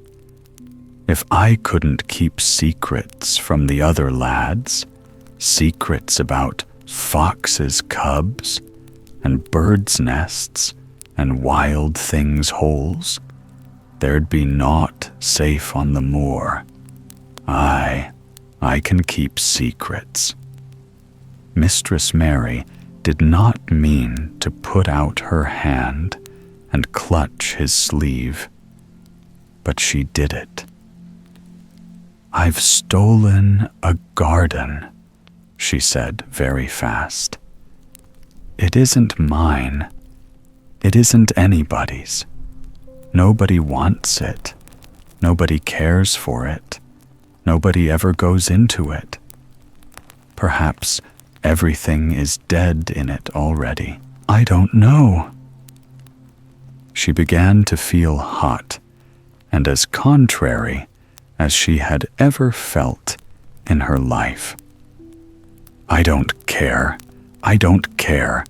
"If I couldn't keep secrets from the other lads, secrets about foxes' cubs and birds' nests and wild things' holes, there'd be naught safe on the moor. I can keep secrets." Mistress Mary did not mean to put out her hand and clutch his sleeve, but she did it. "I've stolen a garden," she said very fast. "It isn't mine. It isn't anybody's. Nobody wants it. Nobody cares for it. Nobody ever goes into it. Perhaps everything is dead in it already. I don't know." She began to feel hot and as contrary as she had ever felt in her life. "I don't care. I don't care.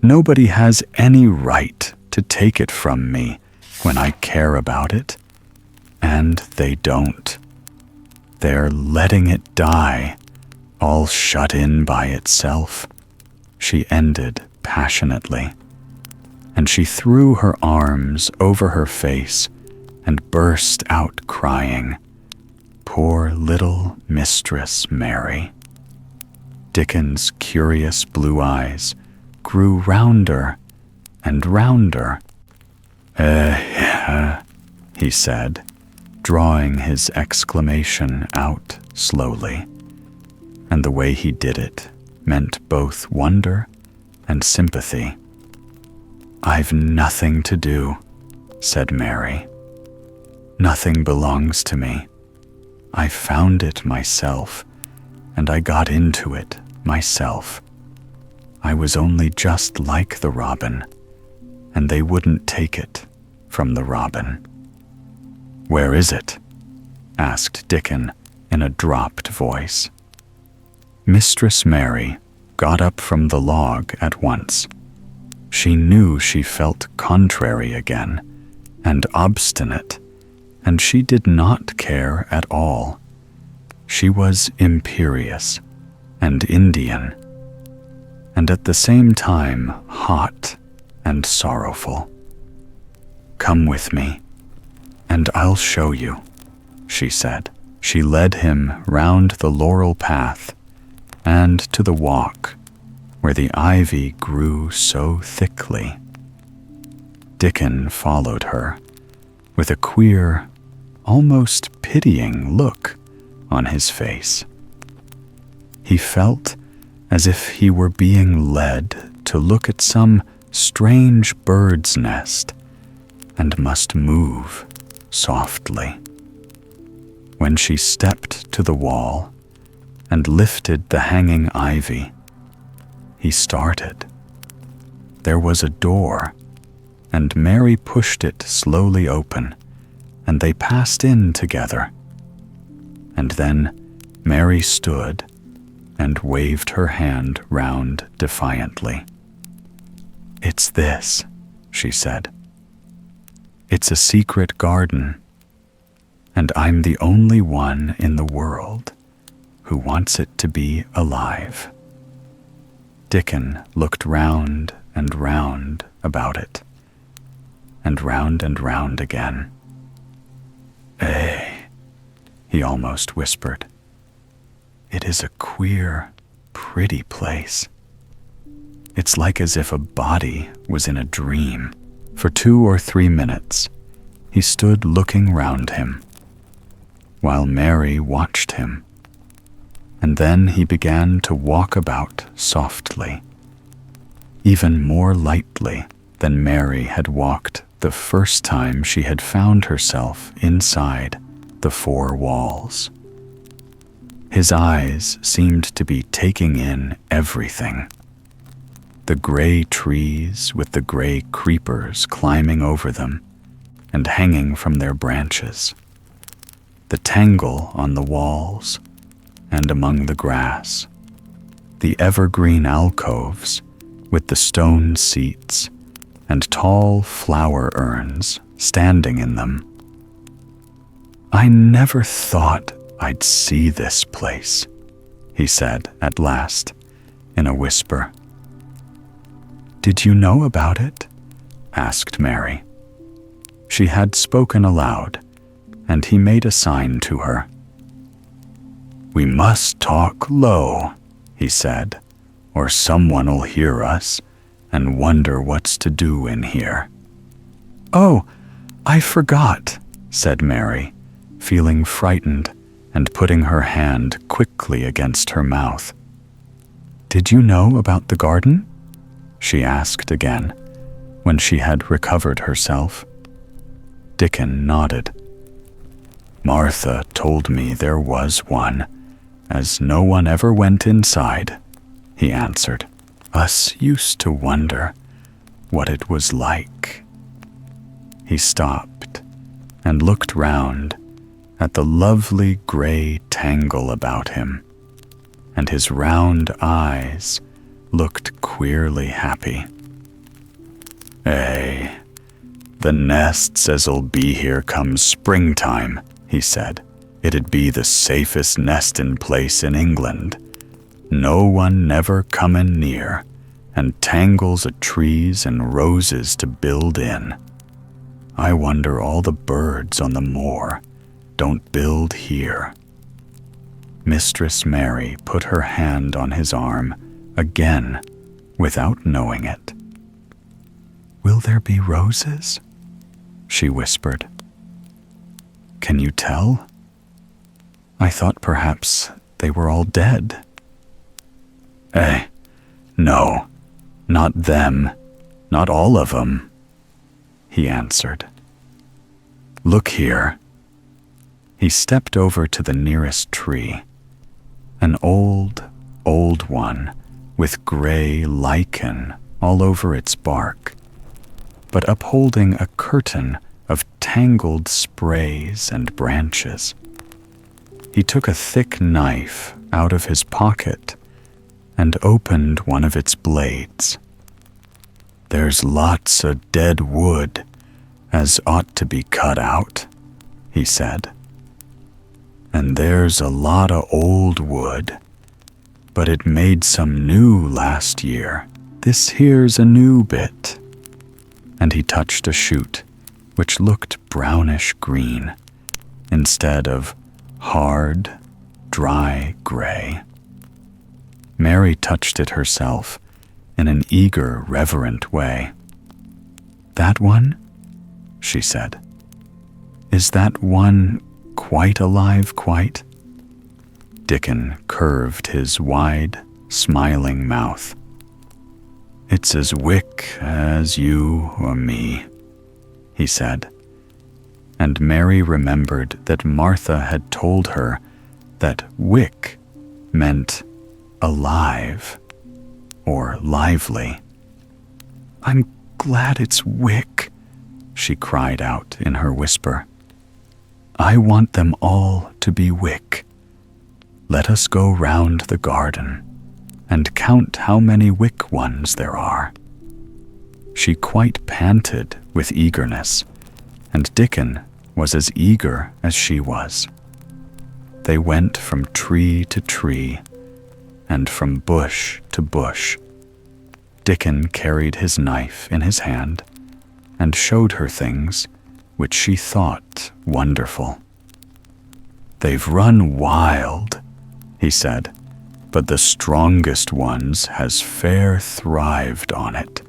Nobody has any right to take it from me when I care about it. And they don't. They're letting it die, all shut in by itself," she ended passionately, and she threw her arms over her face and burst out crying. Poor little Mistress Mary. Dickon's curious blue eyes grew rounder and rounder. He said, drawing his exclamation out slowly, and the way he did it meant both wonder and sympathy. "I've nothing to do," said Mary. "Nothing belongs to me. I found it myself, and I got into it myself. I was only just like the robin, and they wouldn't take it from the robin." "Where is it?" asked Dickon in a dropped voice. Mistress Mary got up from the log at once. She knew she felt contrary again, and obstinate, and she did not care at all. She was imperious and Indian, and at the same time hot and sorrowful. "Come with me, and I'll show you," she said. She led him round the laurel path and to the walk where the ivy grew so thickly. Dickon followed her with a queer, almost pitying look on his face. He felt as if he were being led to look at some strange bird's nest and must move softly. When she stepped to the wall and lifted the hanging ivy, he started. There was a door, and Mary pushed it slowly open, and they passed in together. And then Mary stood and waved her hand round defiantly. "It's this," she said. "It's a secret garden, and I'm the only one in the world who wants it to be alive." Dickon looked round and round about it, and round again. "Eh," he almost whispered. "It is a queer, pretty place. It's like as if a body was in a dream." For 2 or 3 minutes, he stood looking round him, while Mary watched him, and then he began to walk about softly, even more lightly than Mary had walked the first time she had found herself inside the 4 walls. His eyes seemed to be taking in everything. The gray trees with the gray creepers climbing over them and hanging from their branches, the tangle on the walls and among the grass, the evergreen alcoves with the stone seats and tall flower urns standing in them. "I never thought I'd see this place," he said at last in a whisper. "Did you know about it?" asked Mary. She had spoken aloud, and he made a sign to her. "We must talk low," he said, "or someone'll hear us and wonder what's to do in here." "Oh, I forgot," said Mary, feeling frightened and putting her hand quickly against her mouth. "Did you know about the garden?" she asked again, when she had recovered herself. Dickon nodded. "Martha told me there was one, as no one ever went inside," he answered. "Us used to wonder what it was like." He stopped and looked round at the lovely gray tangle about him, and his round eyes looked queerly happy. "Eh, the nests as'll be here come springtime," he said. "It'd be the safest nestin' place in England. No one never comin' near, and tangles o' trees and roses to build in. I wonder all the birds on the moor don't build here." Mistress Mary put her hand on his arm again without knowing it. "Will there be roses?" she whispered. "Can you tell? I thought perhaps they were all dead." "Eh, no, not them, not all of 'em," he answered. "Look here." He stepped over to the nearest tree, an old one with gray lichen all over its bark, but upholding a curtain of tangled sprays and branches. He took a thick knife out of his pocket and opened one of its blades. "There's lots o' dead wood as ought to be cut out," he said. "And there's a lot o' old wood, but it made some new last year. This here's a new bit." And he touched a shoot which looked brownish green instead of hard, dry gray. Mary touched it herself in an eager, reverent way. "That one?" she said. "Is that one quite alive, quite?" Dickon curved his wide, smiling mouth. "It's as wick as you or me," he said. And Mary remembered that Martha had told her that wick meant alive or lively. "I'm glad it's wick," she cried out in her whisper. "I want them all to be wick. Let us go round the garden and count how many wick ones there are." She quite panted with eagerness, and Dickon was as eager as she was. They went from tree to tree and from bush to bush. Dickon carried his knife in his hand and showed her things which she thought wonderful. "They've run wild," he said, "but the strongest ones has fair thrived on it.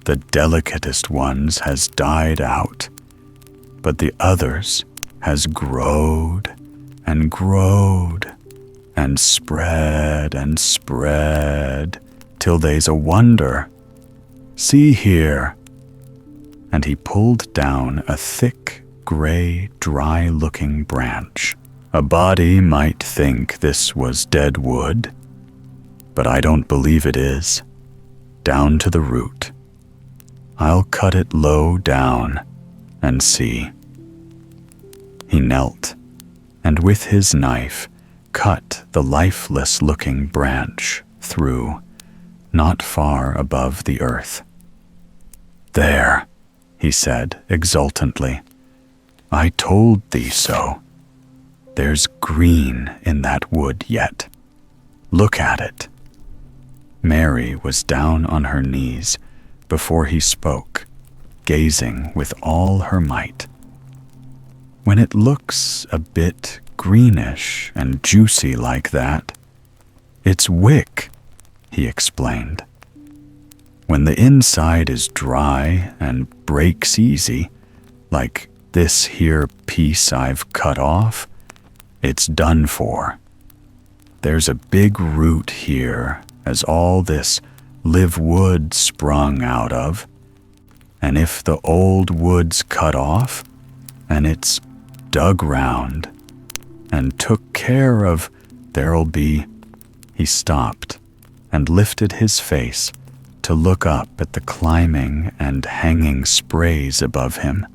The delicatest ones has died out, but the others has growed and growed and spread till they's a wonder. See here." And he pulled down a thick, gray, dry-looking branch. "A body might think this was dead wood, but I don't believe it is. Down to the root. I'll cut it low down and see." He knelt, and with his knife cut the lifeless-looking branch through, not far above the earth. "There," he said exultantly. "I told thee so. There's green in that wood yet. Look at it." Mary was down on her knees before he spoke, gazing with all her might. "When it looks a bit greenish and juicy like that, it's wick," he explained. "When the inside is dry and breaks easy, like this here piece I've cut off, it's done for. There's a big root here as all this live wood sprung out of, and if the old wood's cut off and it's dug round and took care of, there'll be—" He stopped and lifted his face to look up at the climbing and hanging sprays above him.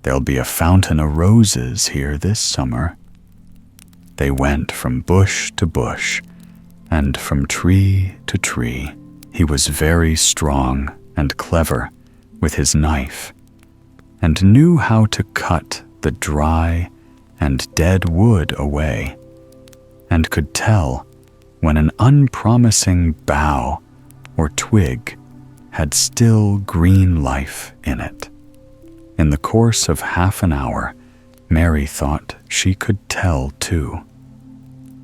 "There'll be a fountain of roses here this summer." They went from bush to bush and from tree to tree. He was very strong and clever with his knife, and knew how to cut the dry and dead wood away, and could tell when an unpromising bough or twig had still green life in it. In the course of half an hour, Mary thought she could tell too.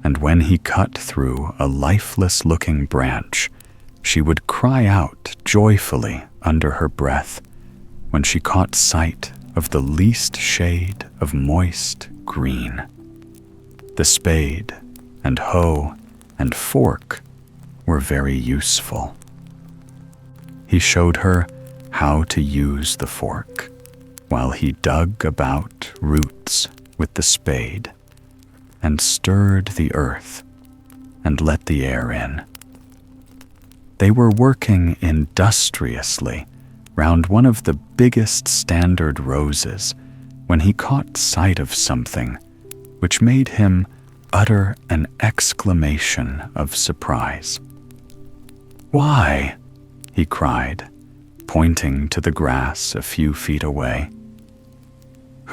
And when he cut through a lifeless-looking branch, she would cry out joyfully under her breath when she caught sight of the least shade of moist green. The spade and hoe and fork were very useful. He showed her how to use the fork, while he dug about roots with the spade and stirred the earth and let the air in. They were working industriously round one of the biggest standard roses when he caught sight of something which made him utter an exclamation of surprise. "Why," he cried, pointing to the grass a few feet away.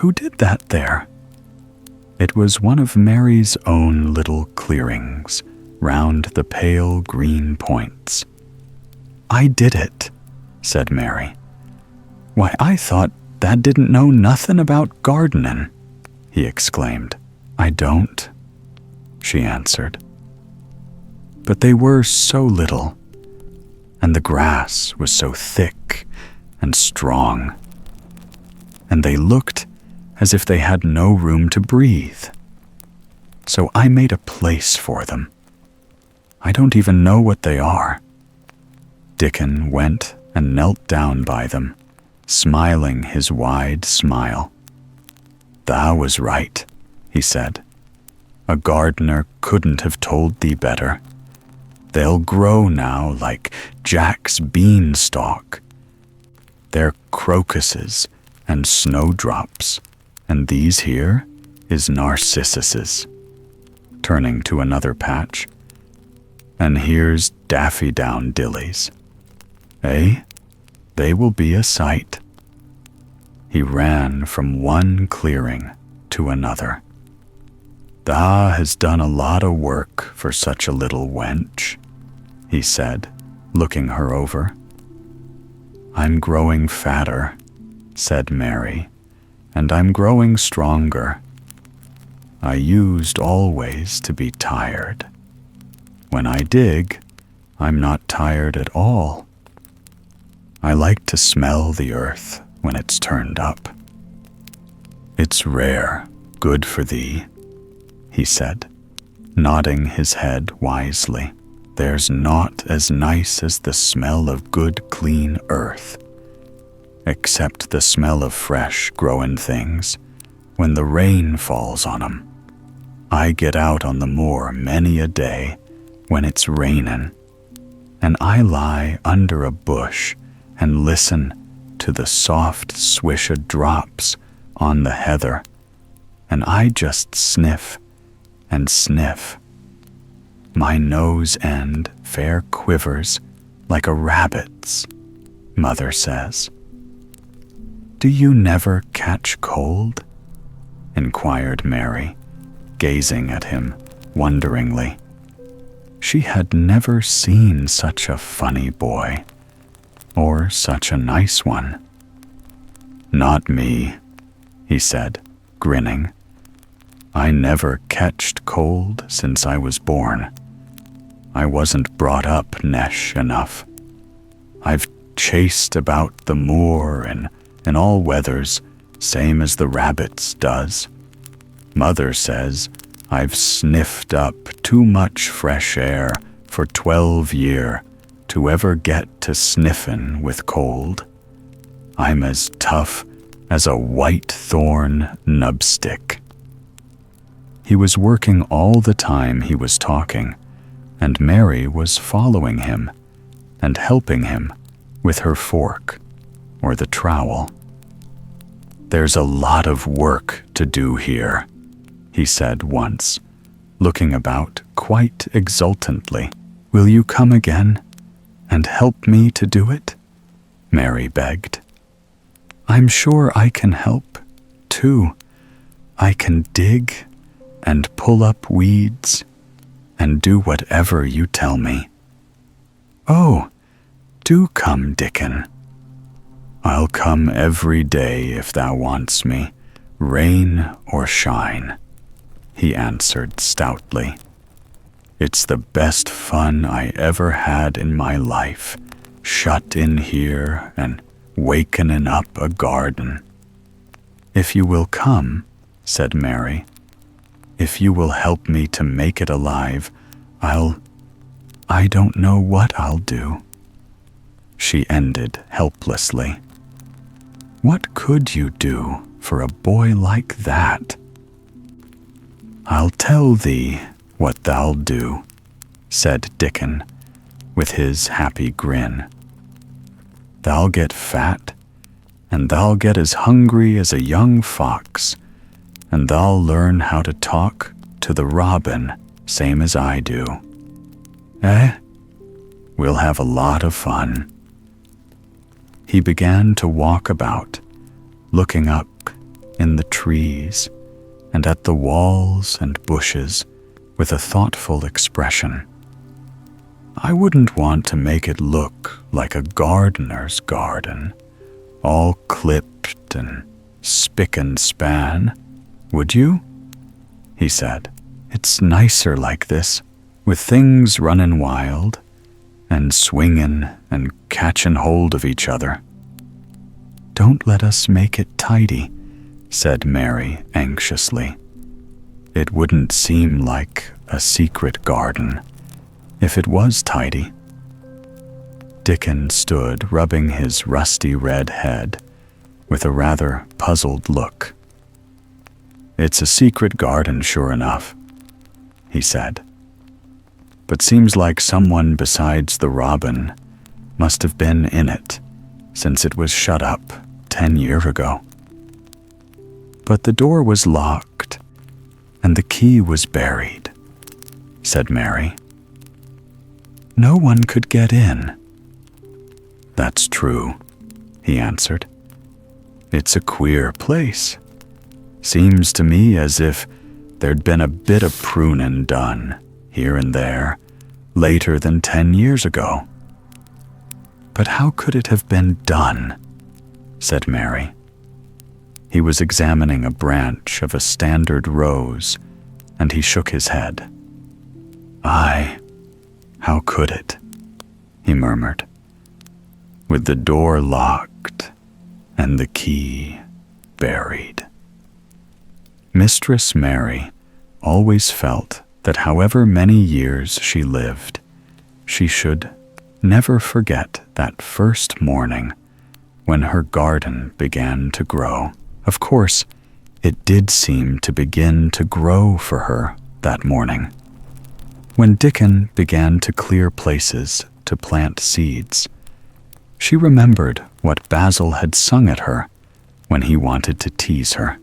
"Who did that there?" It was one of Mary's own little clearings round the pale green points. "I did it," said Mary. "Why, I thought that didn't know nothin' about gardenin'," he exclaimed. "I don't," she answered. But they were so little, and the grass was so thick and strong, and they looked as if they had no room to breathe. So I made a place for them. I don't even know what they are. Dickon went and knelt down by them smiling his wide smile. "Thou was right," he said. "A gardener couldn't have told thee better. They'll grow now like Jack's beanstalk. They're crocuses and snowdrops, and these here is narcissuses," turning to another patch. "And here's daffydowndillies. Eh? They will be a sight." He ran from one clearing to another. "Thou has done a lot of work for such a little wench," he said, looking her over. "I'm growing fatter," said Mary, "and I'm growing stronger. I used always to be tired. When I dig, I'm not tired at all. I like to smell the earth when it's turned up. It's rare, good for thee," he said, nodding his head wisely. "There's naught as nice as the smell of good, clean earth, except the smell of fresh, growin' things when the rain falls on 'em. I get out on the moor many a day when it's rainin', and I lie under a bush and listen to the soft swish of drops on the heather, and I just sniff and sniff. My nose end fair quivers like a rabbit's," Mother says. "Do you never catch cold?" inquired Mary, gazing at him wonderingly. She had never seen such a funny boy, or such a nice one. "Not me," he said, grinning. "I never catched cold since I was born. I wasn't brought up nesh enough. I've chased about the moor in all weathers, same as the rabbits does. Mother says I've sniffed up too much fresh air for 12 year to ever get to sniffin' with cold. I'm as tough as a white thorn nubstick." He was working all the time he was talking, and Mary was following him and helping him with her fork or the trowel. "There's a lot of work to do here," he said once, looking about quite exultantly. "Will you come again and help me to do it?" Mary begged. "I'm sure I can help, too. I can dig and pull up weeds and do whatever you tell me." "Oh, do come, Dickon." "I'll come every day if thou wants me, rain or shine," he answered stoutly. "It's the best fun I ever had in my life, shut in here and wakenin' up a garden." "If you will come," said Mary, "if you will help me to make it alive, I don't know what I'll do," she ended helplessly. What could you do for a boy like that? "I'll tell thee what thou'll do," said Dickon, with his happy grin. "Thou'll get fat, and thou'll get as hungry as a young fox, and thou'll learn how to talk to the robin same as I do. Eh? We'll have a lot of fun." He began to walk about, looking up in the trees and at the walls and bushes with a thoughtful expression. "I wouldn't want to make it look like a gardener's garden, all clipped and spick and span, would you?" he said. "It's nicer like this, with things runnin' wild and swingin' and catchin' hold of each other." "Don't let us make it tidy," said Mary anxiously. "It wouldn't seem like a secret garden if it was tidy." Dickon stood rubbing his rusty red head with a rather puzzled look. "It's a secret garden, sure enough," he said. "But seems like someone besides the robin must have been in it, since it was shut up 10 years ago. But the door was locked, and the key was buried," said Mary. "No one could get in." "That's true," he answered. "It's a queer place. Seems to me as if there'd been a bit of pruning done, here and there, later than 10 years ago." "But how could it have been done?" said Mary. He was examining a branch of a standard rose, and he shook his head. "Aye, how could it?" he murmured. "With the door locked and the key buried." Mistress Mary always felt that however many years she lived, she should never forget that first morning when her garden began to grow. Of course, it did seem to begin to grow for her that morning. When Dickon began to clear places to plant seeds, she remembered what Basil had sung at her when he wanted to tease her.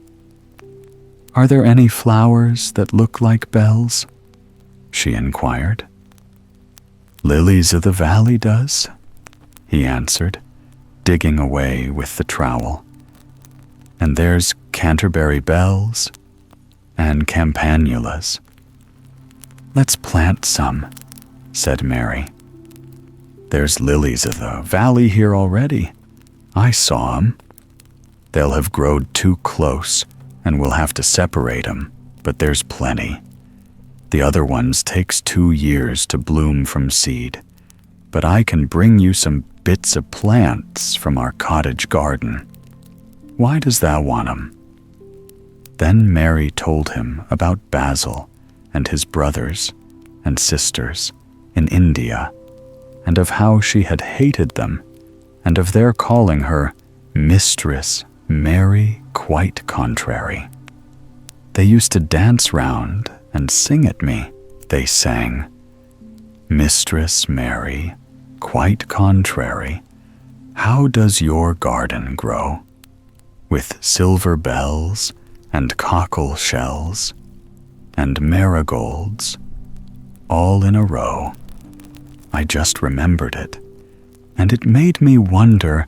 "Are there any flowers that look like bells?" she inquired. "Lilies of the valley does," he answered, digging away with the trowel. "And there's Canterbury bells and campanulas." "Let's plant some," said Mary. "There's lilies of the valley here already. I saw 'em. They'll have growed too close, and we'll have to separate 'em, but there's plenty. The other ones takes 2 years to bloom from seed, but I can bring you some bits of plants from our cottage garden. Why does thou want 'em?" Then Mary told him about Basil and his brothers and sisters in India, and of how she had hated them, and of their calling her Mistress Mary Quite Contrary. "They used to dance round and sing at me," they sang. "Mistress Mary Quite Contrary, how does your garden grow? With silver bells and cockle shells and marigolds all in a row." I just remembered it, and it made me wonder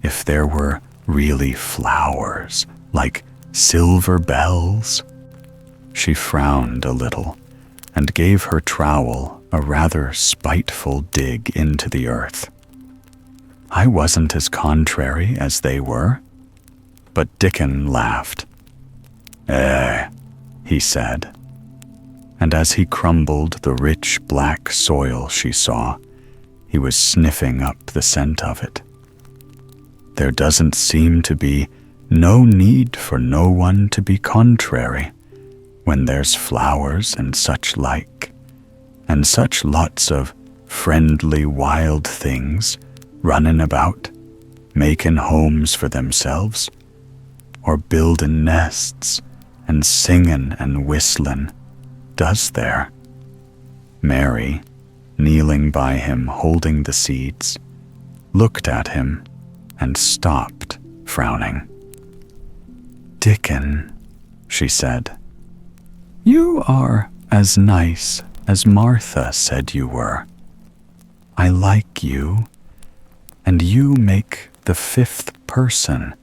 if there were really flowers like silver bells. She frowned a little and gave her trowel a rather spiteful dig into the earth. I wasn't as contrary as they were, but Dickon laughed. "Eh," he said, and as he crumbled the rich black soil she saw, he was sniffing up the scent of it. "There doesn't seem to be no need for no one to be contrary when there's flowers and such like, and such lots of friendly wild things runnin' about, makin' homes for themselves, or buildin' nests and singin' and whistlin', does there?" Mary, kneeling by him holding the seeds, looked at him and stopped, frowning. "Dickon," she said, "you are as nice as Martha said you were. I like you, and you make the 5th person.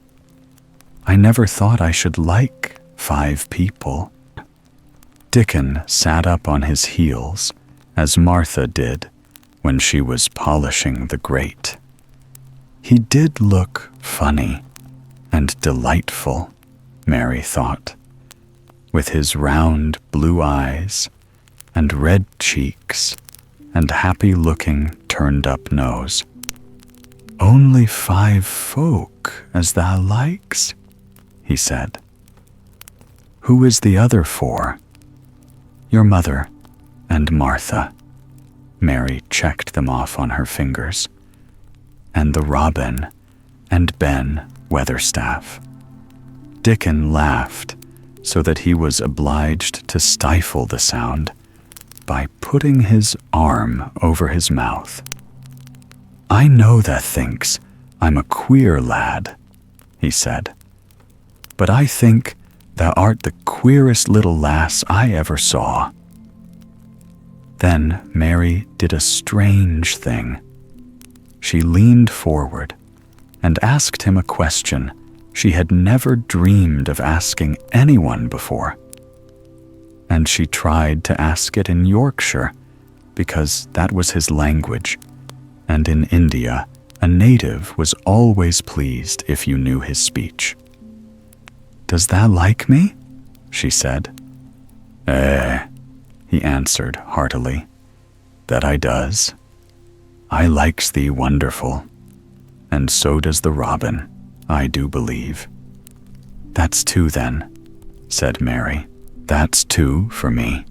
I never thought I should like 5 people." Dickon sat up on his heels, as Martha did when she was polishing the grate. He did look funny and delightful, Mary thought, with his round blue eyes and red cheeks and happy-looking turned-up nose. "Only 5 folk as thou likes," he said. "Who is the other 4? "Your mother and Martha." Mary checked them off on her fingers. "And the robin and Ben weatherstaff. Dickon laughed so that he was obliged to stifle the sound by putting his arm over his mouth. "I know thou thinks I'm a queer lad," he said, "but I think thou art the queerest little lass I ever saw." Then Mary did a strange thing. She leaned forward and asked him a question she had never dreamed of asking anyone before. And she tried to ask it in Yorkshire because that was his language, and in India a native was always pleased if you knew his speech. "Does thou like me?" she said. He answered heartily, "that I does. I likes thee wonderful, and so does the robin, I do believe." "That's two then," said Mary. "That's two for me."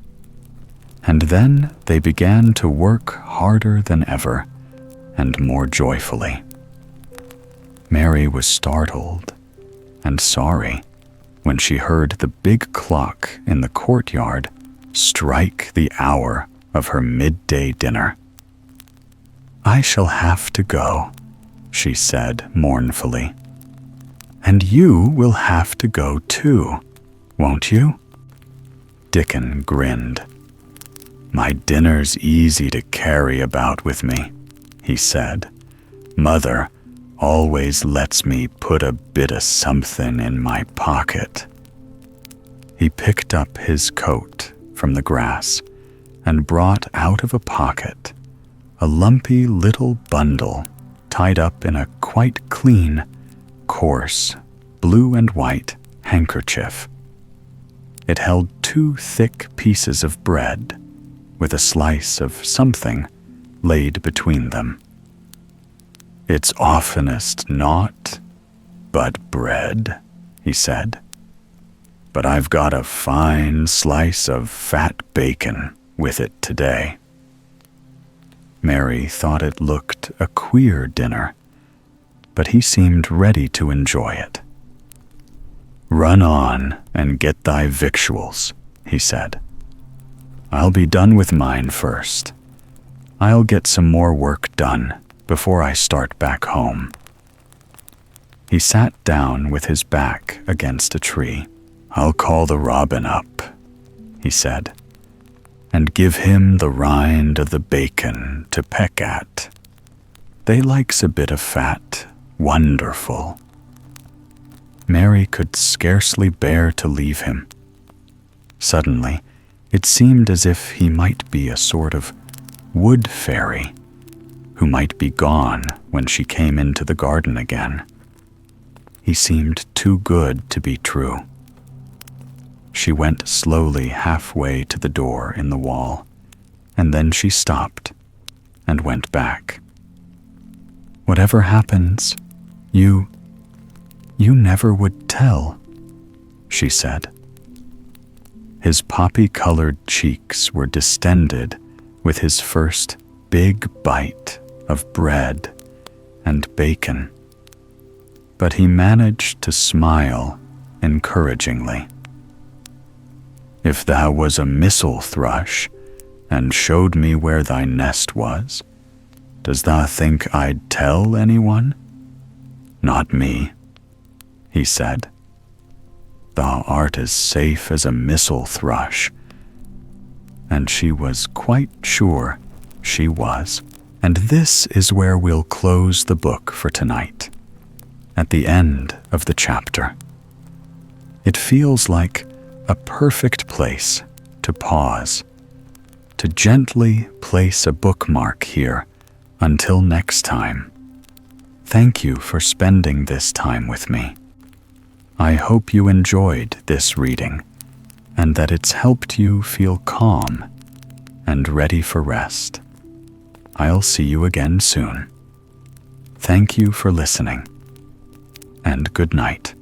And then they began to work harder than ever, and more joyfully. Mary was startled and sorry when she heard the big clock in the courtyard strike the hour of her midday dinner. "I shall have to go," she said mournfully. "And you will have to go too, won't you?" Dickon grinned. "My dinner's easy to carry about with me," he said. "Mother always lets me put a bit of something in my pocket." He picked up his coat from the grass and brought out of a pocket a lumpy little bundle tied up in a quite clean, coarse, blue and white handkerchief. It held 2 thick pieces of bread with a slice of something laid between them. "It's oftenest not but bread," he said. "But I've got a fine slice of fat bacon with it today." Mary thought it looked a queer dinner, but he seemed ready to enjoy it. "Run on and get thy victuals," he said. "I'll be done with mine first. I'll get some more work done before I start back home." He sat down with his back against a tree. "I'll call the robin up," he said, "and give him the rind of the bacon to peck at. They likes a bit of fat, wonderful." Mary could scarcely bear to leave him. Suddenly, it seemed as if he might be a sort of wood fairy who might be gone when she came into the garden again. He seemed too good to be true. She went slowly halfway to the door in the wall, and then she stopped and went back. "Whatever happens, you never would tell," she said. His poppy-colored cheeks were distended with his first big bite of bread and bacon, but he managed to smile encouragingly. "If thou was a missel thrush and showed me where thy nest was, does thou think I'd tell anyone? Not me," he said. "Thou art as safe as a missel thrush." And she was quite sure she was. And this is where we'll close the book for tonight, at the end of the chapter. It feels like a perfect place to pause, to gently place a bookmark here until next time. Thank you for spending this time with me. I hope you enjoyed this reading and that it's helped you feel calm and ready for rest. I'll see you again soon. Thank you for listening, and good night.